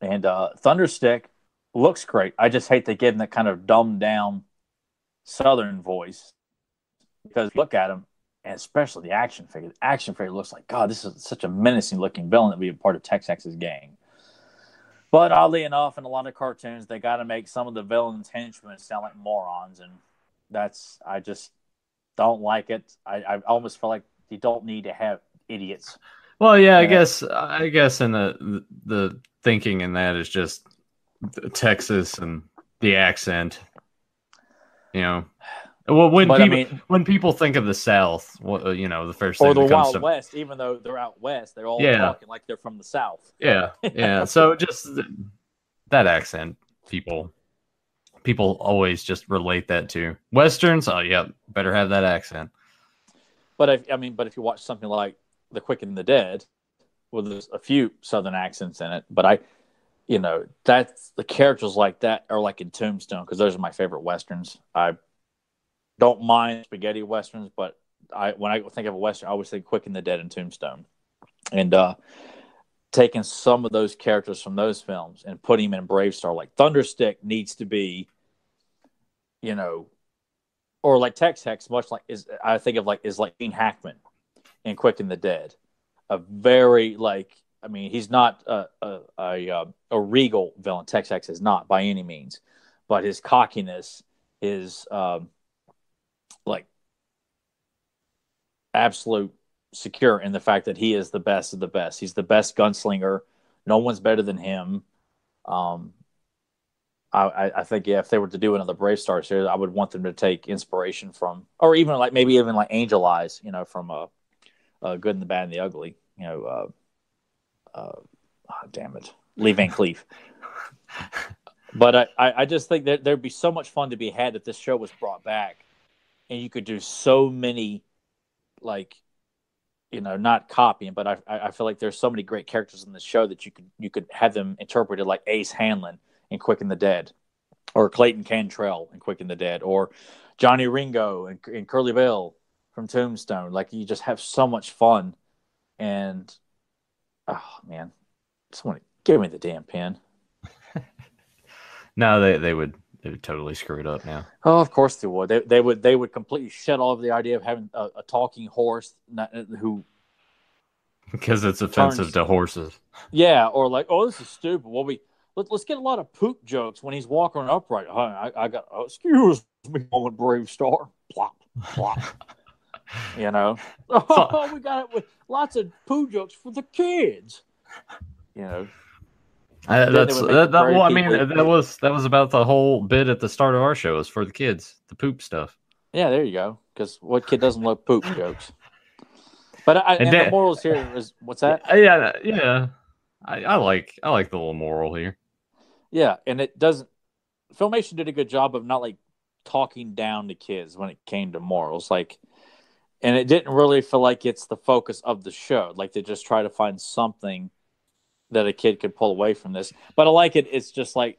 and Thunderstick looks great. I just hate they give him that kind of dumbed down Southern voice, because look at him, and especially the action figure. The action figure looks like, God, this is such a menacing looking villain that would be a part of Tex Hex's gang. But oddly enough, in a lot of cartoons, they got to make some of the villains' henchmen sound like morons, and I just don't like it. I almost feel like you don't need to have idiots. Well, yeah, I guess in the thinking in that is just Texas and the accent. You know, well, when people think of the South, the first thing or the that comes Wild West, even though they're out west, they're all talking like they're from the South. Yeah. So just that accent, people always just relate that to Westerns. Oh, yeah, better have that accent. But if you watch something like The Quick and the Dead, well, there's a few Southern accents in it, but that's the characters like that are like in Tombstone, because those are my favorite Westerns. I don't mind spaghetti Westerns, but when I think of a Western, I always think Quick and the Dead and Tombstone. And taking some of those characters from those films and putting them in Bravestarr, like Thunderstick needs to be, or like Tex Hex, much like is like Gene Hackman in Quick and the Dead. A very he's not a regal villain. Tex Hex is not by any means, but his cockiness is absolute secure in the fact that he is the best of the best. He's the best gunslinger. No one's better than him. I think if they were to do another Bravestarr series, I would want them to take inspiration from, or even like Angel Eyes, from Good and the Bad and the Ugly. Damn it, Lee Van Cleef. But I just think that there'd be so much fun to be had if this show was brought back, and you could do so many, not copying, but I feel like there's so many great characters in this show that you could have them interpreted like Ace Hanlon in Quick and the Dead, or Clayton Cantrell in Quick and the Dead, or Johnny Ringo and Curly Bill from Tombstone. Like, you just have so much fun, and oh man, someone give me the damn pen. No, they would totally screw it up now. Oh, of course they would. They would completely shut off the idea of having a talking horse who, because it's offensive to horses. Yeah, or like, oh, this is stupid. Well, let's get a lot of poop jokes when he's walking upright. I got excuse me, moment, Bravestarr. Plop, plop. Oh, we got it with lots of poo jokes for the kids. That was about the whole bit at the start of our show. Is for the kids, the poop stuff. Yeah, there you go. Because what kid doesn't love poop jokes? But the morals here is, what's that? Yeah. I like the little moral here. Yeah, and it doesn't. Filmation did a good job of not talking down to kids when it came to morals, and it didn't really feel like it's the focus of the show. Like, they just try to find something that a kid could pull away from this. But I like it. It's just like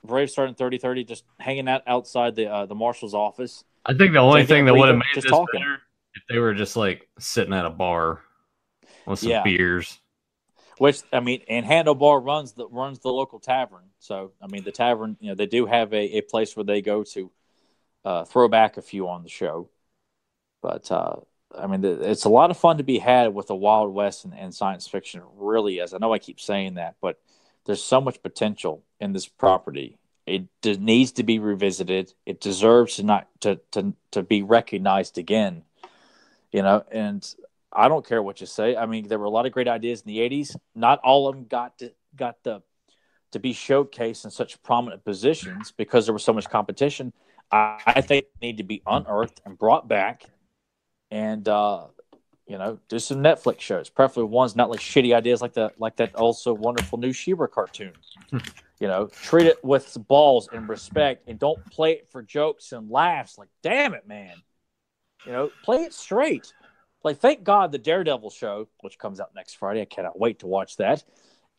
Bravestarr and 3030 just hanging out outside the marshal's office. I think the only thing that would have made this better if they were just sitting at a bar with some beers. Which, and Handlebar runs the local tavern. So, the tavern, they do have a place where they go to throw back a few on the show. But I mean, it's a lot of fun to be had with the Wild West and science fiction. It really is. I know I keep saying that, but there's so much potential in this property. It needs to be revisited. It deserves to be recognized again. And I don't care what you say. I mean, there were a lot of great ideas in the '80s. Not all of them got to be showcased in such prominent positions because there was so much competition. I think they need to be unearthed and brought back, and do some Netflix shows, preferably ones not like shitty ideas like that also wonderful new She-Ra cartoon. Treat it with balls and respect, and don't play it for jokes and laughs. Like, damn it, man. Play it straight. Like, thank God the Daredevil show, which comes out next Friday, I cannot wait to watch that.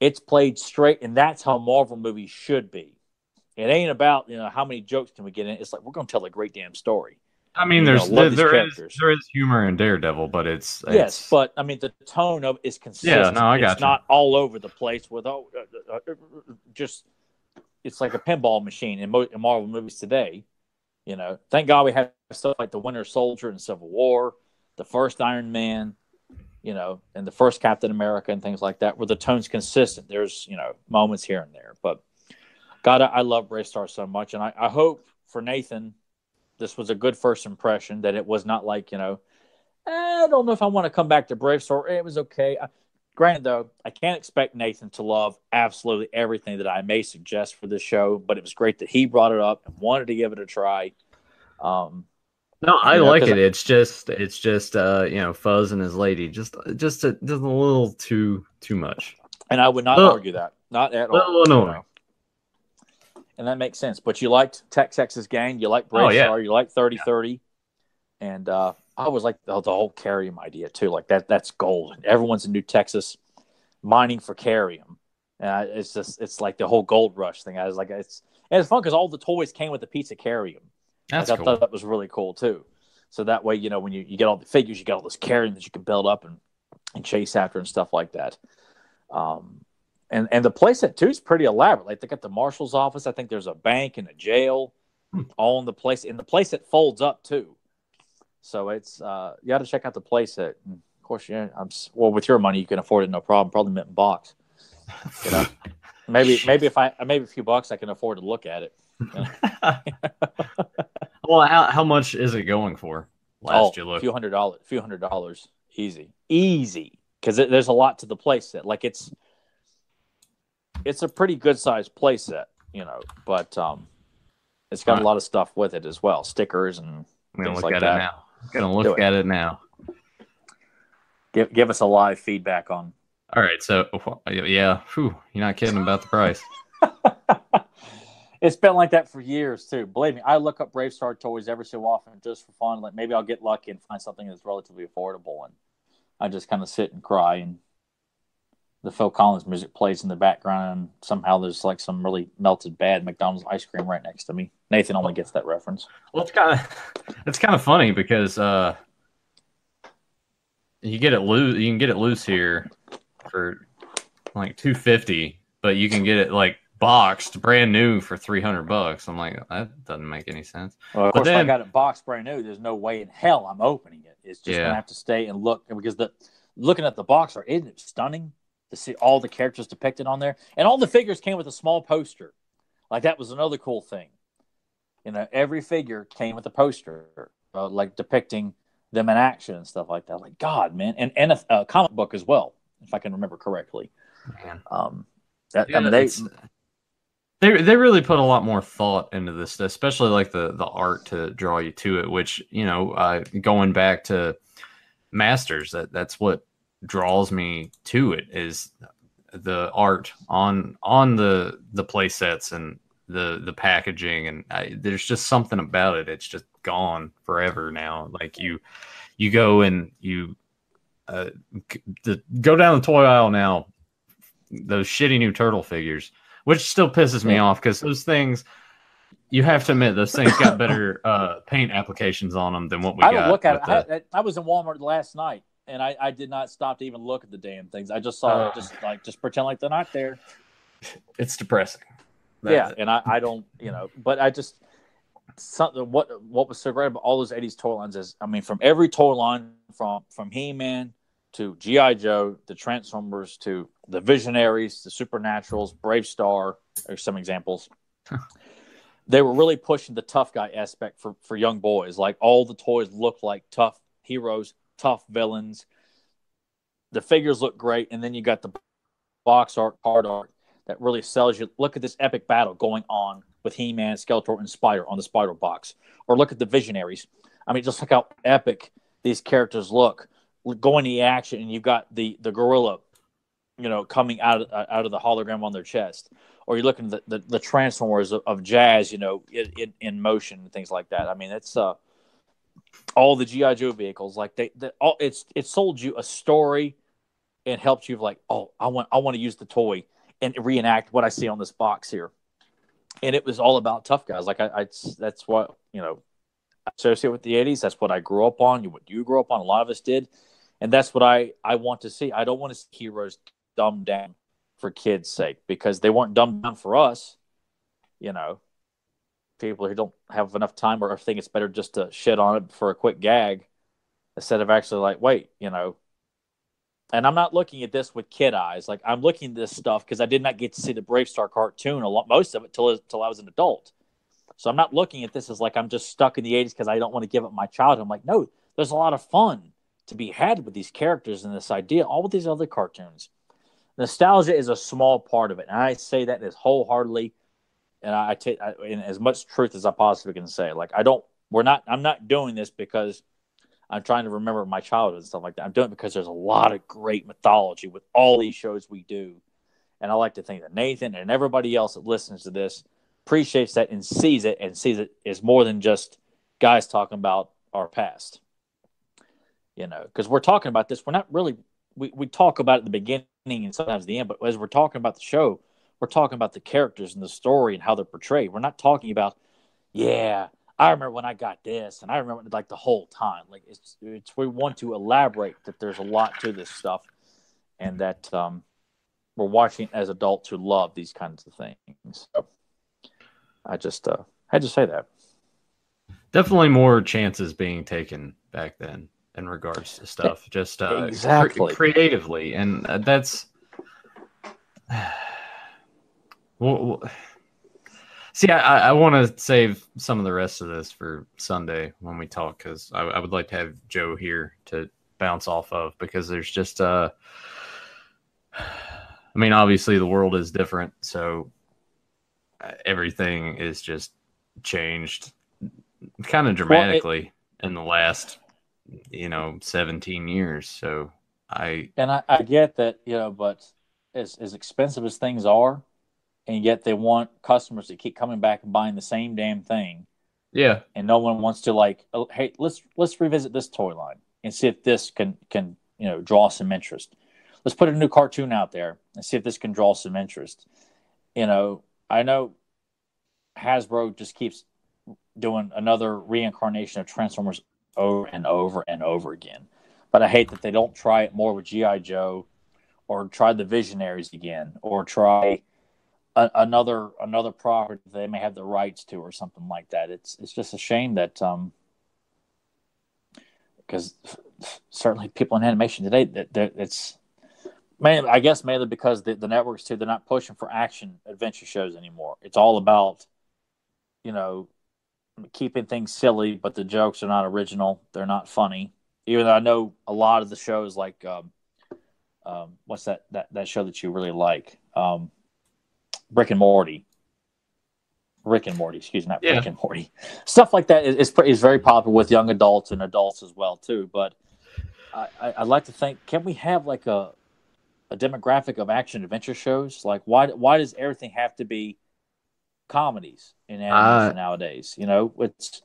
It's played straight, and that's how Marvel movies should be. It ain't about how many jokes can we get in. It's like, we're going to tell a great damn story. I mean, there is humor in Daredevil, but it's but I mean the tone of it is consistent. Yeah, no, I got it's not all over the place with just it's like a pinball machine in Marvel movies today. Thank God we have stuff like the Winter Soldier and Civil War, the first Iron Man, and the first Captain America and things like that, where the tone's consistent. There's moments here and there, but God, I love Bravestarr so much, and I hope for Nathan this was a good first impression, that it was not like, I don't know if I want to come back to Bravestarr. It was okay. Granted, though, I can't expect Nathan to love absolutely everything that I may suggest for this show, but it was great that he brought it up and wanted to give it a try. No, I like it. It's just Fuzz and his lady, just a little too much. And I would not argue that. Not at all. No. And that makes sense. But you liked Tex Hex's gang. You like Bravestarr. You like 3030. And I always like the whole Kerium idea, too. Like, that's gold. Everyone's in New Texas mining for Kerium. It's like the whole gold rush thing. I was like, it's fun because all the toys came with a piece of Kerium. That's I cool. thought that was really cool, too. So that way, when you get all the figures, you got all this Kerium that you can build up and chase after and stuff like that. And the playset too is pretty elaborate. Like, they got the marshal's office. I think there's a bank and a jail, all in the place. And the playset folds up too. So it's you got to check out the playset. And of course, with your money you can afford it, no problem. Probably mint in box. Maybe a few bucks I can afford to look at it. Well, how much is it going for? You look, a few hundred dollars, easy. Because there's a lot to the playset. Like, it's a pretty good sized playset, but it's got a lot of stuff with it as well, stickers and things like that. I'm gonna look at it now. Give us a live feedback on. All right, so yeah, you're not kidding about the price. It's been like that for years too. Believe me, I look up Bravestarr toys every so often just for fun. Like, maybe I'll get lucky and find something that's relatively affordable, and I just kind of sit and cry, and the Phil Collins music plays in the background, and somehow there's like some really melted bad McDonald's ice cream right next to me. Nathan only gets that reference. Well, it's kind of funny because you can get it loose here for like $250, but you can get it like boxed brand new for $300. I'm like, that doesn't make any sense. Well, of course, if I got it boxed brand new, there's no way in hell I'm opening it. It's just gonna have to stay and look, because looking at the box art, isn't it stunning to see all the characters depicted on there? And all the figures came with a small poster. Like, that was another cool thing. Every figure came with a poster, like depicting them in action and stuff like that. Like, God, man, and a comic book as well, if I can remember correctly. Man. They really put a lot more thought into this, especially like the art to draw you to it. Which, going back to Masters, that's what draws me to it, is the art on the play sets and the packaging, and there's just something about it. It's just gone forever now. Like, you go and you go down the toy aisle now, those shitty new turtle figures, which still pisses me off, because those things, you have to admit, those things got better paint applications on them than what we got. I don't look at it. I was in Walmart last night, and I did not stop to even look at the damn things. I just saw just pretend like they're not there. It's depressing. And I don't, but something. What was so great about all those '80s toy lines is, I mean, from every toy line, from He-Man to GI Joe, the Transformers to the Visionaries, the Supernaturals, Bravestarr, are some examples. They were really pushing the tough guy aspect for young boys. Like, all the toys look like tough heroes, tough villains. The figures look great, and then you got the box art, card art that really sells you. Look at this epic battle going on with He-Man, Skeletor, and Spider on the Spider box. Or look at the Visionaries. I mean, just look how epic these characters look. Going to the action, and you've got the gorilla, coming out of the hologram on their chest. Or you're looking at the Transformers of Jazz, in motion and things like that. I mean, it's all the GI Joe vehicles. Like it sold you a story and helped you like, oh, I want to use the toy and reenact what I see on this box here. And it was all about tough guys. Like that's what I associate with the '80s. That's what I grew up on. What you grew up on. A lot of us did, and that's what I want to see. I don't want to see heroes dumbed down for kids' sake, because they weren't dumbed down for us. People who don't have enough time or think it's better just to shit on it for a quick gag instead of actually like, wait, And I'm not looking at this with kid eyes. Like, I'm looking at this stuff because I did not get to see the Bravestarr cartoon most of it till I was an adult. So I'm not looking at this as like I'm just stuck in the '80s because I don't want to give up my childhood. I'm like, no, there's a lot of fun to be had with these characters and this idea, all with these other cartoons. Nostalgia is a small part of it, and I say that as wholeheartedly, and I take in as much truth as I possibly can say. Like, I'm not doing this because I'm trying to remember my childhood and stuff like that. I'm doing it because there's a lot of great mythology with all these shows we do, and I like to think that Nathan and everybody else that listens to this appreciates that and sees it as more than just guys talking about our past. Because we're talking about this, we're not really. We talk about it at the beginning and sometimes the end, but as we're talking about the show, we're talking about the characters and the story and how they're portrayed. We're not talking about, I remember when I got this, and I remember like the whole time. Like it's we want to elaborate that there's a lot to this stuff, and that we're watching as adults who love these kinds of things. So I just had to say that. Definitely more chances being taken back then in regards to stuff, just exactly creatively, and that's. Well, see, I want to save some of the rest of this for Sunday when we talk, because I would like to have Joe here to bounce off of, because there's just I mean, obviously the world is different, so everything is just changed kind of dramatically in the last 17 years. So I get that, but as expensive as things are, and yet they want customers to keep coming back and buying the same damn thing. Yeah. And no one wants to like, oh, hey, let's revisit this toy line and see if this can draw some interest. Let's put a new cartoon out there and see if this can draw some interest. I know Hasbro just keeps doing another reincarnation of Transformers over and over and over again. But I hate that they don't try it more with G.I. Joe, or try the Visionaries again, or try another property they may have the rights to, or something like that. It's just a shame that because certainly people in animation today, that it's I guess mainly because the networks too, they're not pushing for action adventure shows anymore. It's all about keeping things silly, but the jokes are not original. They're not funny. Even though I know a lot of the shows like what's that show that you really like? Rick and Morty, excuse me, not Rick and Morty. Stuff like that is very popular with young adults and adults as well too. But I'd like to think, can we have like a demographic of action adventure shows? Like, why does everything have to be comedies in animation nowadays? It's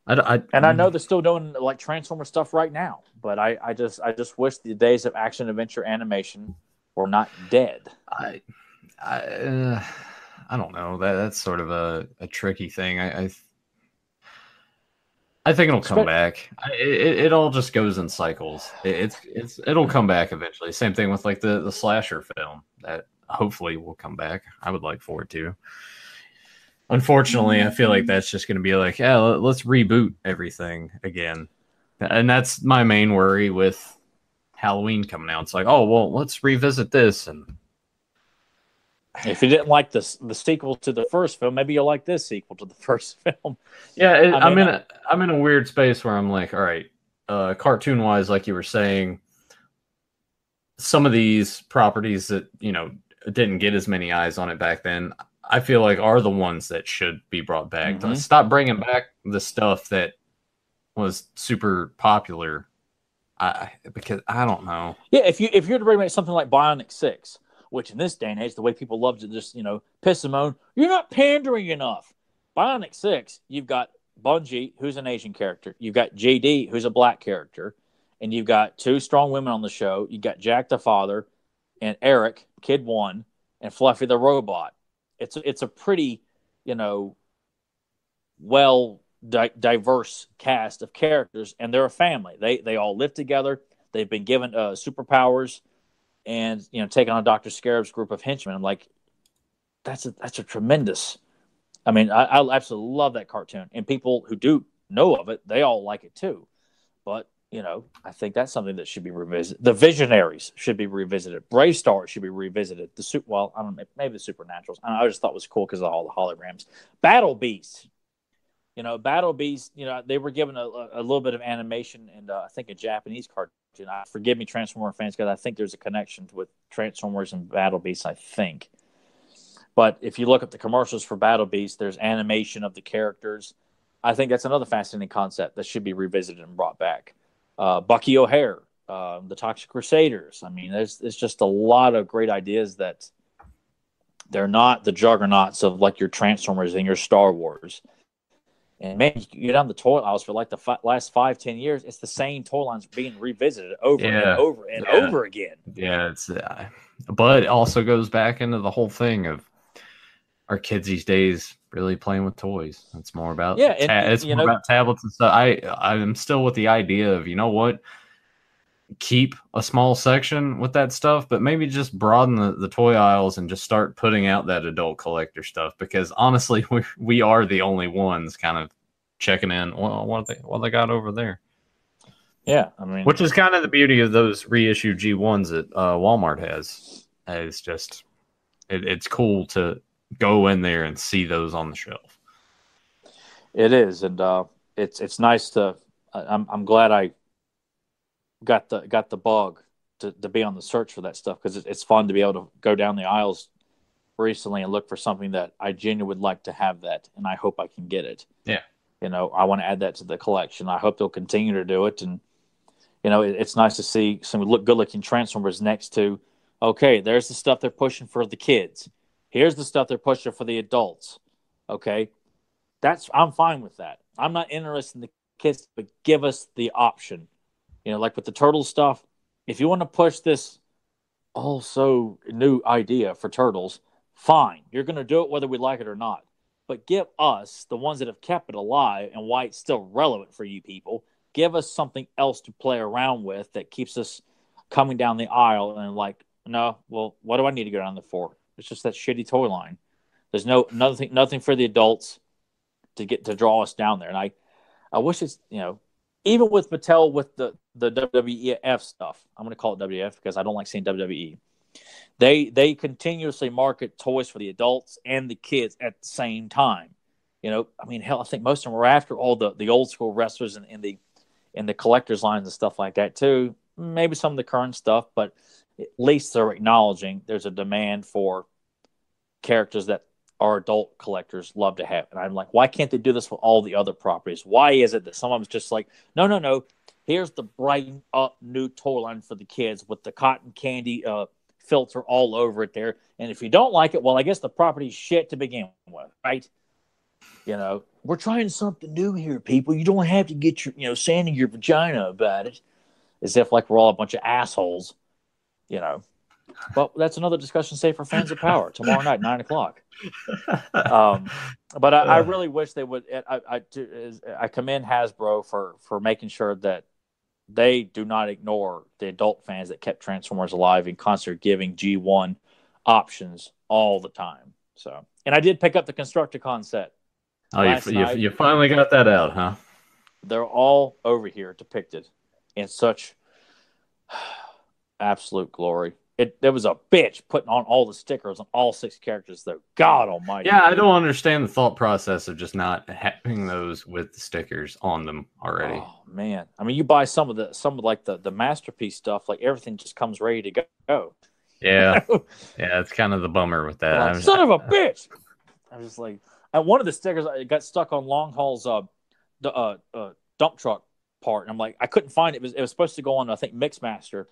and I know they're still doing like Transformer stuff right now, but I just wish the days of action adventure animation were not dead. I don't know. That's sort of a tricky thing. I think it'll come back. It all just goes in cycles. It'll come back eventually. Same thing with like the slasher film that hopefully will come back. I would like for it to. Unfortunately, I feel like that's just going to be like, yeah, let's reboot everything again. And that's my main worry with Halloween coming out. It's like, oh, well, let's revisit this. And if you didn't like the sequel to the first film, maybe you'll like this sequel to the first film. yeah, I'm in a weird space where I'm like, all right, cartoon wise, like you were saying, some of these properties that, you know, didn't get as many eyes on it back then, I feel like are the ones that should be brought back. Mm-hmm. Stop bringing back the stuff that was super popular. Because I don't know. Yeah, if you're to bring back something like Bionic 6, which in this day and age, the way people love to just, you know, piss and moan, you're not pandering enough. Bionic 6, you've got Bungie, who's an Asian character. You've got JD, who's a black character. And you've got two strong women on the show. You've got Jack the father and Eric, Kid 1, and Fluffy the robot. It's a pretty, you know, diverse cast of characters, and they're a family. They all live together. They've been given superpowers, and, you know, taking on Dr. Scarab's group of henchmen. I'm like, that's a tremendous. I mean, I absolutely love that cartoon, and people who do know of it, they all like it too. But, you know, I think that's something that should be revisited. The Visionaries should be revisited. Bravestarr should be revisited. Well, I don't know, maybe the Supernaturals. I just thought it was cool because of all the holograms. Battle Beast. You know, Battle Beast, you know, they were given a little bit of animation and I think a Japanese cartoon. Forgive me, Transformer fans, because I think there's a connection with Transformers and Battle Beast, I think. But if you look at the commercials for Battle Beast, there's animation of the characters. I think that's another fascinating concept that should be revisited and brought back. Bucky O'Hare, the Toxic Crusaders. I mean, there's just a lot of great ideas that they're not the juggernauts of like your Transformers and your Star Wars. And man, you get down the toy aisles for like the last 5-10 years, it's the same toy lines being revisited over and over and over again. Yeah, it's but it also goes back into the whole thing of our kids these days really playing with toys. It's more about it's more about tablets and stuff. I'm still with the idea of, you know what, keep a small section with that stuff, but maybe just broaden the toy aisles and just start putting out that adult collector stuff, because honestly we are the only ones kind of checking in. Well, what they got over there. Yeah, I mean, which is kind of the beauty of those reissued G1s that Walmart has. It's just it's cool to go in there and see those on the shelf. It is, and it's nice to. I'm glad I got the bug to be on the search for that stuff, because it's fun to be able to go down the aisles recently and look for something that I genuinely would like to have that, and I hope I can get it. Yeah, you know, I want to add that to the collection. I hope they'll continue to do it, and you know, it's nice to see some good-looking Transformers next to. Okay, there's the stuff they're pushing for the kids. Here's the stuff they're pushing for the adults. Okay, I'm fine with that. I'm not interested in the kids, but give us the option. You know, like with the Turtles stuff, if you want to push this also new idea for Turtles, fine. You're going to do it whether we like it or not. But give us, the ones that have kept it alive and why it's still relevant for you people, give us something else to play around with that keeps us coming down the aisle and like, no, well, what do I need to go down there for? It's just that shitty toy line. There's nothing for the adults to draw us down there. And I wish it's, you know, even with Mattel with the WWF stuff, I'm going to call it WWF because I don't like saying WWE. They continuously market toys for the adults and the kids at the same time. You know, I mean, hell, I think most of them were after all the old school wrestlers and the collectors lines and stuff like that too. Maybe some of the current stuff, but at least they're acknowledging there's a demand for characters that our adult collectors love to have. And I'm like, why can't they do this with all the other properties? Why is it that some of them's just like, no, here's the brighten up new toy line for the kids with the cotton candy filter all over it there. And if you don't like it, well, I guess the property's shit to begin with, right? You know, we're trying something new here, people. You don't have to get your, you know, sand in your vagina about it. As if like we're all a bunch of assholes, you know. But that's another discussion, say, for Fans of Power tomorrow night, 9:00. But I really wish they would. I commend Hasbro for making sure that they do not ignore the adult fans that kept Transformers alive and constantly giving G1 options all the time. So, and I did pick up the Constructicon set last night. You finally got that out, huh? They're all over here depicted in such absolute glory. There was a bitch putting on all the stickers on all 6 characters, though. God almighty. Yeah, I don't understand the thought process of just not having those with the stickers on them already. Oh man, I mean, you buy some of the masterpiece stuff, like everything just comes ready to go. Yeah, yeah, it's kind of the bummer with that. Like, son of a bitch! I was like, one of the stickers got stuck on Long Haul's dump truck part, and I'm like, I couldn't find it. It was supposed to go on, I think, Mixmaster.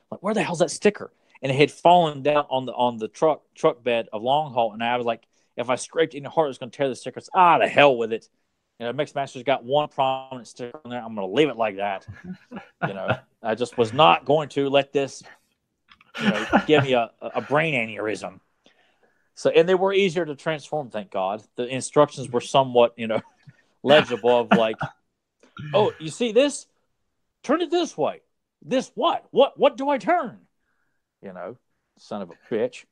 Like, where the hell's that sticker? And it had fallen down on the truck bed of Long Haul, and I was like, if I scraped any harder, it's going to tear the stickers. The hell with it. Mixmaster's got one prominent sticker on there. I'm going to leave it like that. I just was not going to let this, give me a brain aneurysm. So, and they were easier to transform, thank God. The instructions were somewhat, legible of like, oh, you see this? Turn it this way. This what? What do I turn? Son of a bitch.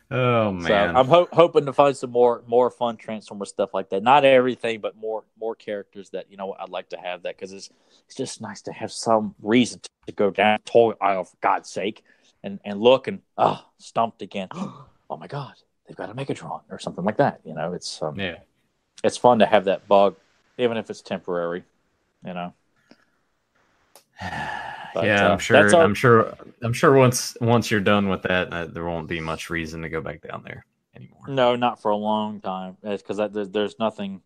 Oh man! So I'm hoping to find some more fun Transformer stuff like that. Not everything, but more characters that I'd like to have that, because it's just nice to have some reason to go down toy aisle, for God's sake, and look and stumped again. Oh my God, they've got a Megatron or something like that. It's fun to have that bug, even if it's temporary. But, yeah, I'm sure. I'm sure once you're done with that, there won't be much reason to go back down there anymore. No, not for a long time. It's because there's nothing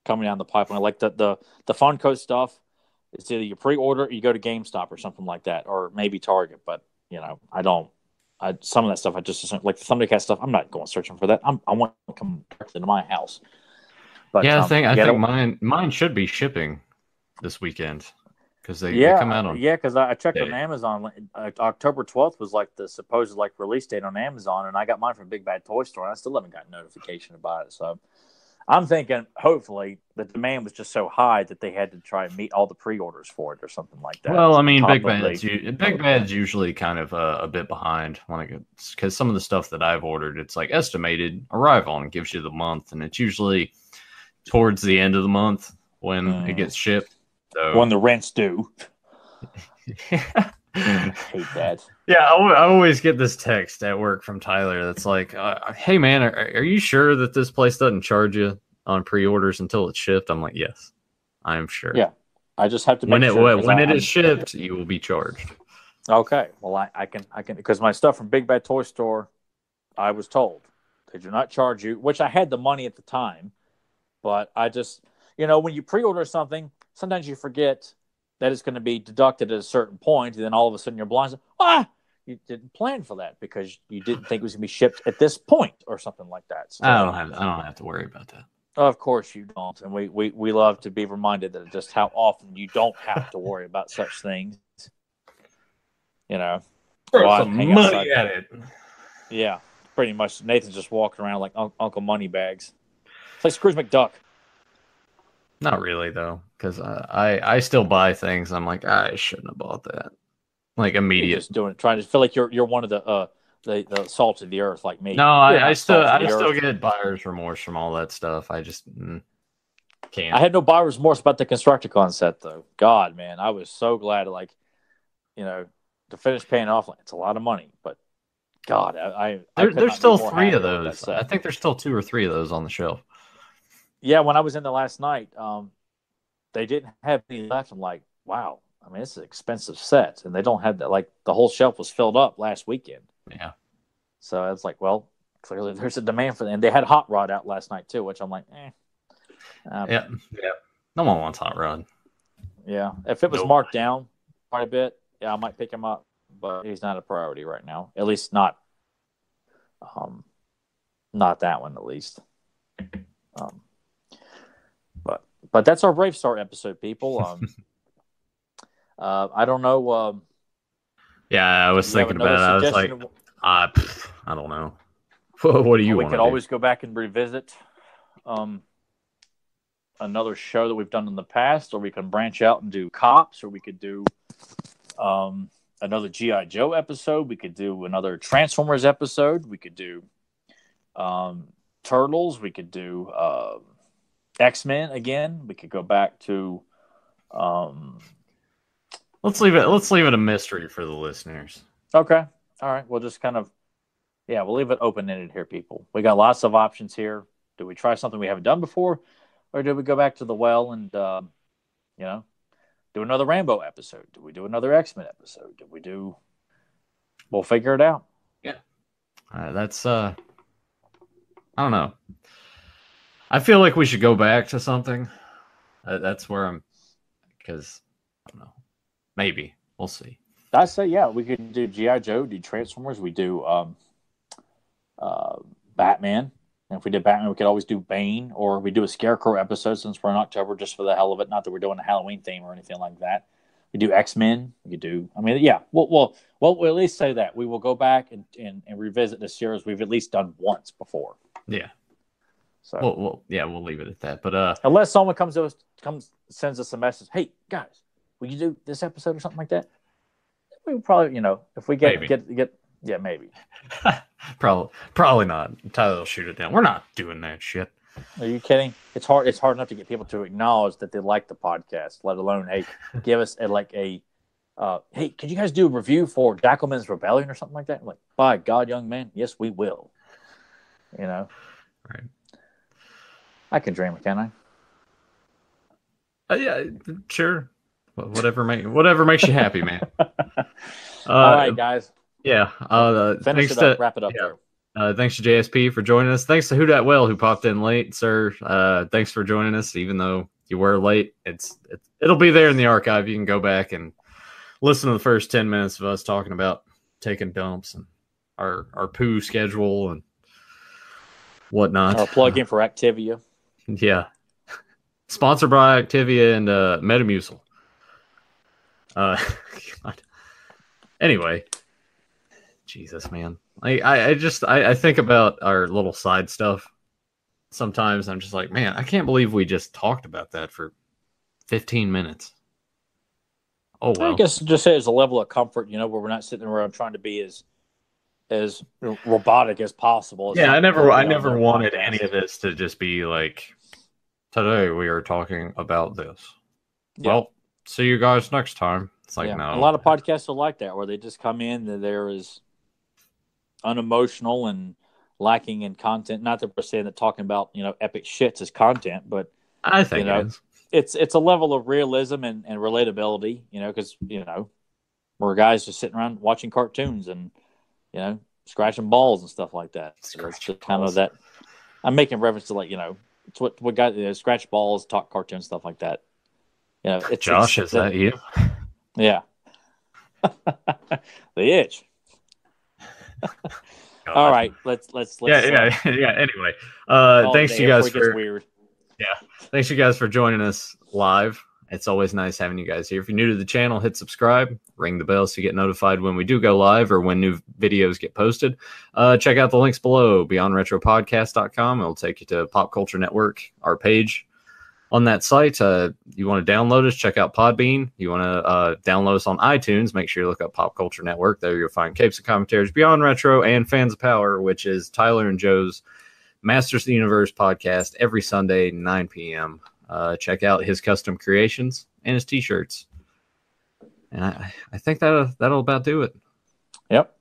coming down the pipeline. Like the Funko stuff, it's either you pre-order or you go to GameStop or something like that, or maybe Target. But some of that stuff I just assume, like the Thundercat stuff. I'm not going searching for that. I want to come directly to my house. But I think mine should be shipping this weekend. Because they come out on... Yeah, because I checked on Amazon. October 12th was like the supposed release date on Amazon, and I got mine from Big Bad Toy Store, and I still haven't got notification about it. So I'm thinking, hopefully, the demand was just so high that they had to try and meet all the pre-orders for it or something like that. Well, I mean, Big Bad's usually kind of a bit behind, because some of the stuff that I've ordered, it's like estimated arrival, and it gives you the month, and it's usually towards the end of the month when it gets shipped. So, when the rent's due. I hate that. Yeah, I always get this text at work from Tyler that's like, hey, man, are you sure that this place doesn't charge you on pre-orders until it's shipped? I'm like, yes, I'm sure. Yeah, I just have to make sure. When it is shipped, you will be charged. Okay, well, I can, because my stuff from Big Bad Toy Store, I was told they do not charge you, which I had the money at the time, but I just, when you pre-order something, sometimes you forget that it's going to be deducted at a certain point, and then all of a sudden you're blind. You didn't plan for that because you didn't think it was going to be shipped at this point or something like that. So, I don't have to worry about that. Of course you don't, and we love to be reminded that just how often you don't have to worry about such things. Throw some money at it. Yeah, pretty much. Nathan's just walking around like Uncle Moneybags. It's like Scrooge McDuck. Not really, though, because I still buy things. I'm like, I shouldn't have bought that. Like, immediate. You're just doing it, trying to feel like you're one of the salt of the earth, like me. No, I still get buyer's remorse from all that stuff. I just can't. I had no buyer's remorse about the Constructicon set, though. God, man, I was so glad to finish paying off. Like, it's a lot of money, but God, there's still 3 of those. I think there's still 2 or 3 of those on the shelf. Yeah, when I was in there last night, they didn't have any left. I'm like, wow. I mean, it's an expensive set, and they don't have that. Like, the whole shelf was filled up last weekend. Yeah. So it's like, well, clearly there's a demand for them. And they had Hot Rod out last night too, which I'm like, yeah. No one wants Hot Rod. Yeah. If it was marked down quite a bit, I might pick him up, but he's not a priority right now. At least not that one, at least. But that's our Bravestarr episode, people. I don't know. Yeah, I was thinking about it. I was like, I don't know. What do you want? We could always go back and revisit another show that we've done in the past, or we can branch out and do cops, or we could do another GI Joe episode. We could do another Transformers episode. We could do Turtles. We could do X-Men again. We could go back to. Let's leave it a mystery for the listeners. Okay. All right. We'll just kind of, we'll leave it open-ended here, people. We got lots of options here. Do we try something we haven't done before, or do we go back to the well and, do another Rambo episode? Do we do another X-Men episode? We'll figure it out. Yeah. That's, I don't know. I feel like we should go back to something. That's where because, I don't know. Maybe. We'll see. I say, we could do G.I. Joe, do Transformers, we do Batman. And if we did Batman, we could always do Bane, or we do a Scarecrow episode since we're in October just for the hell of it. Not that we're doing a Halloween theme or anything like that. We do X-Men. We could do, we'll at least say that. We will go back and revisit the series we've at least done once before. Yeah. So we'll leave it at that. But unless someone sends us a message, hey guys, will you do this episode or something like that? We probably, if we get maybe. Probably not. Tyler will shoot it down. We're not doing that shit. Are you kidding? It's hard enough to get people to acknowledge that they like the podcast, let alone, hey, give us hey, could you guys do a review for Jackalman's Rebellion or something like that? I'm like, by God, young man, yes, we will. Right. I can dream, can I? Yeah, sure. Whatever makes you happy, man. All right, guys. Yeah. Finish it up. Wrap it up there. Thanks to JSP for joining us. Thanks to Who Dat Well who popped in late, sir. Thanks for joining us, even though you were late. It'll be there in the archive. You can go back and listen to the first 10 minutes of us talking about taking dumps and our poo schedule and whatnot. Our plug-in for Activia. Yeah. Sponsored by Activia and Metamucil. God. Anyway, Jesus, man. I think about our little side stuff. Sometimes I'm just like, man, I can't believe we just talked about that for 15 minutes. Oh well. I guess it just says a level of comfort, where we're not sitting around trying to be as robotic as possible. Yeah, I never wanted any of this to just be like, today we are talking about this. Yeah. Well, see you guys next time. It's like, no. A lot of podcasts are like that, where they just come in and they're as unemotional and lacking in content. Not that we're saying that talking about, epic shits is content, but I think it's a level of realism and relatability, because, we're guys just sitting around watching cartoons and, scratching balls and stuff like that. So it's just kind of that. I'm making reference to it's what guys scratch balls, talk cartoons, stuff like that. Josh, is that you? Yeah. The itch. All right, let's yeah. Anyway, thanks you guys for weird. Yeah, thanks you guys for joining us live. It's always nice having you guys here. If you're new to the channel, hit subscribe, ring the bell so you get notified when we do go live or when new videos get posted. Check out the links below, beyondretropodcast.com. It'll take you to Pop Culture Network, our page on that site. You want to download us, check out Podbean. You want to download us on iTunes, make sure you look up Pop Culture Network. There you'll find Capes and Commentaries, Beyond Retro, and Fans of Power, which is Tyler and Joe's Masters of the Universe podcast every Sunday, 9 p.m. Check out his custom creations and his t-shirts. And I think that'll about do it. Yep.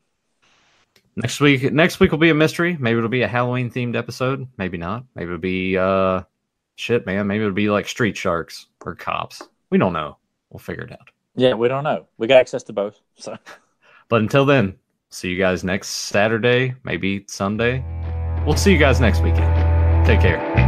Next week will be a mystery. Maybe it'll be a Halloween themed episode. Maybe not. Maybe it'll be shit, man. Maybe it'll be like Street Sharks or Cops. We don't know. We'll figure it out. Yeah, we don't know. We got access to both. So, but until then, see you guys next Saturday, maybe Sunday. We'll see you guys next weekend. Take care.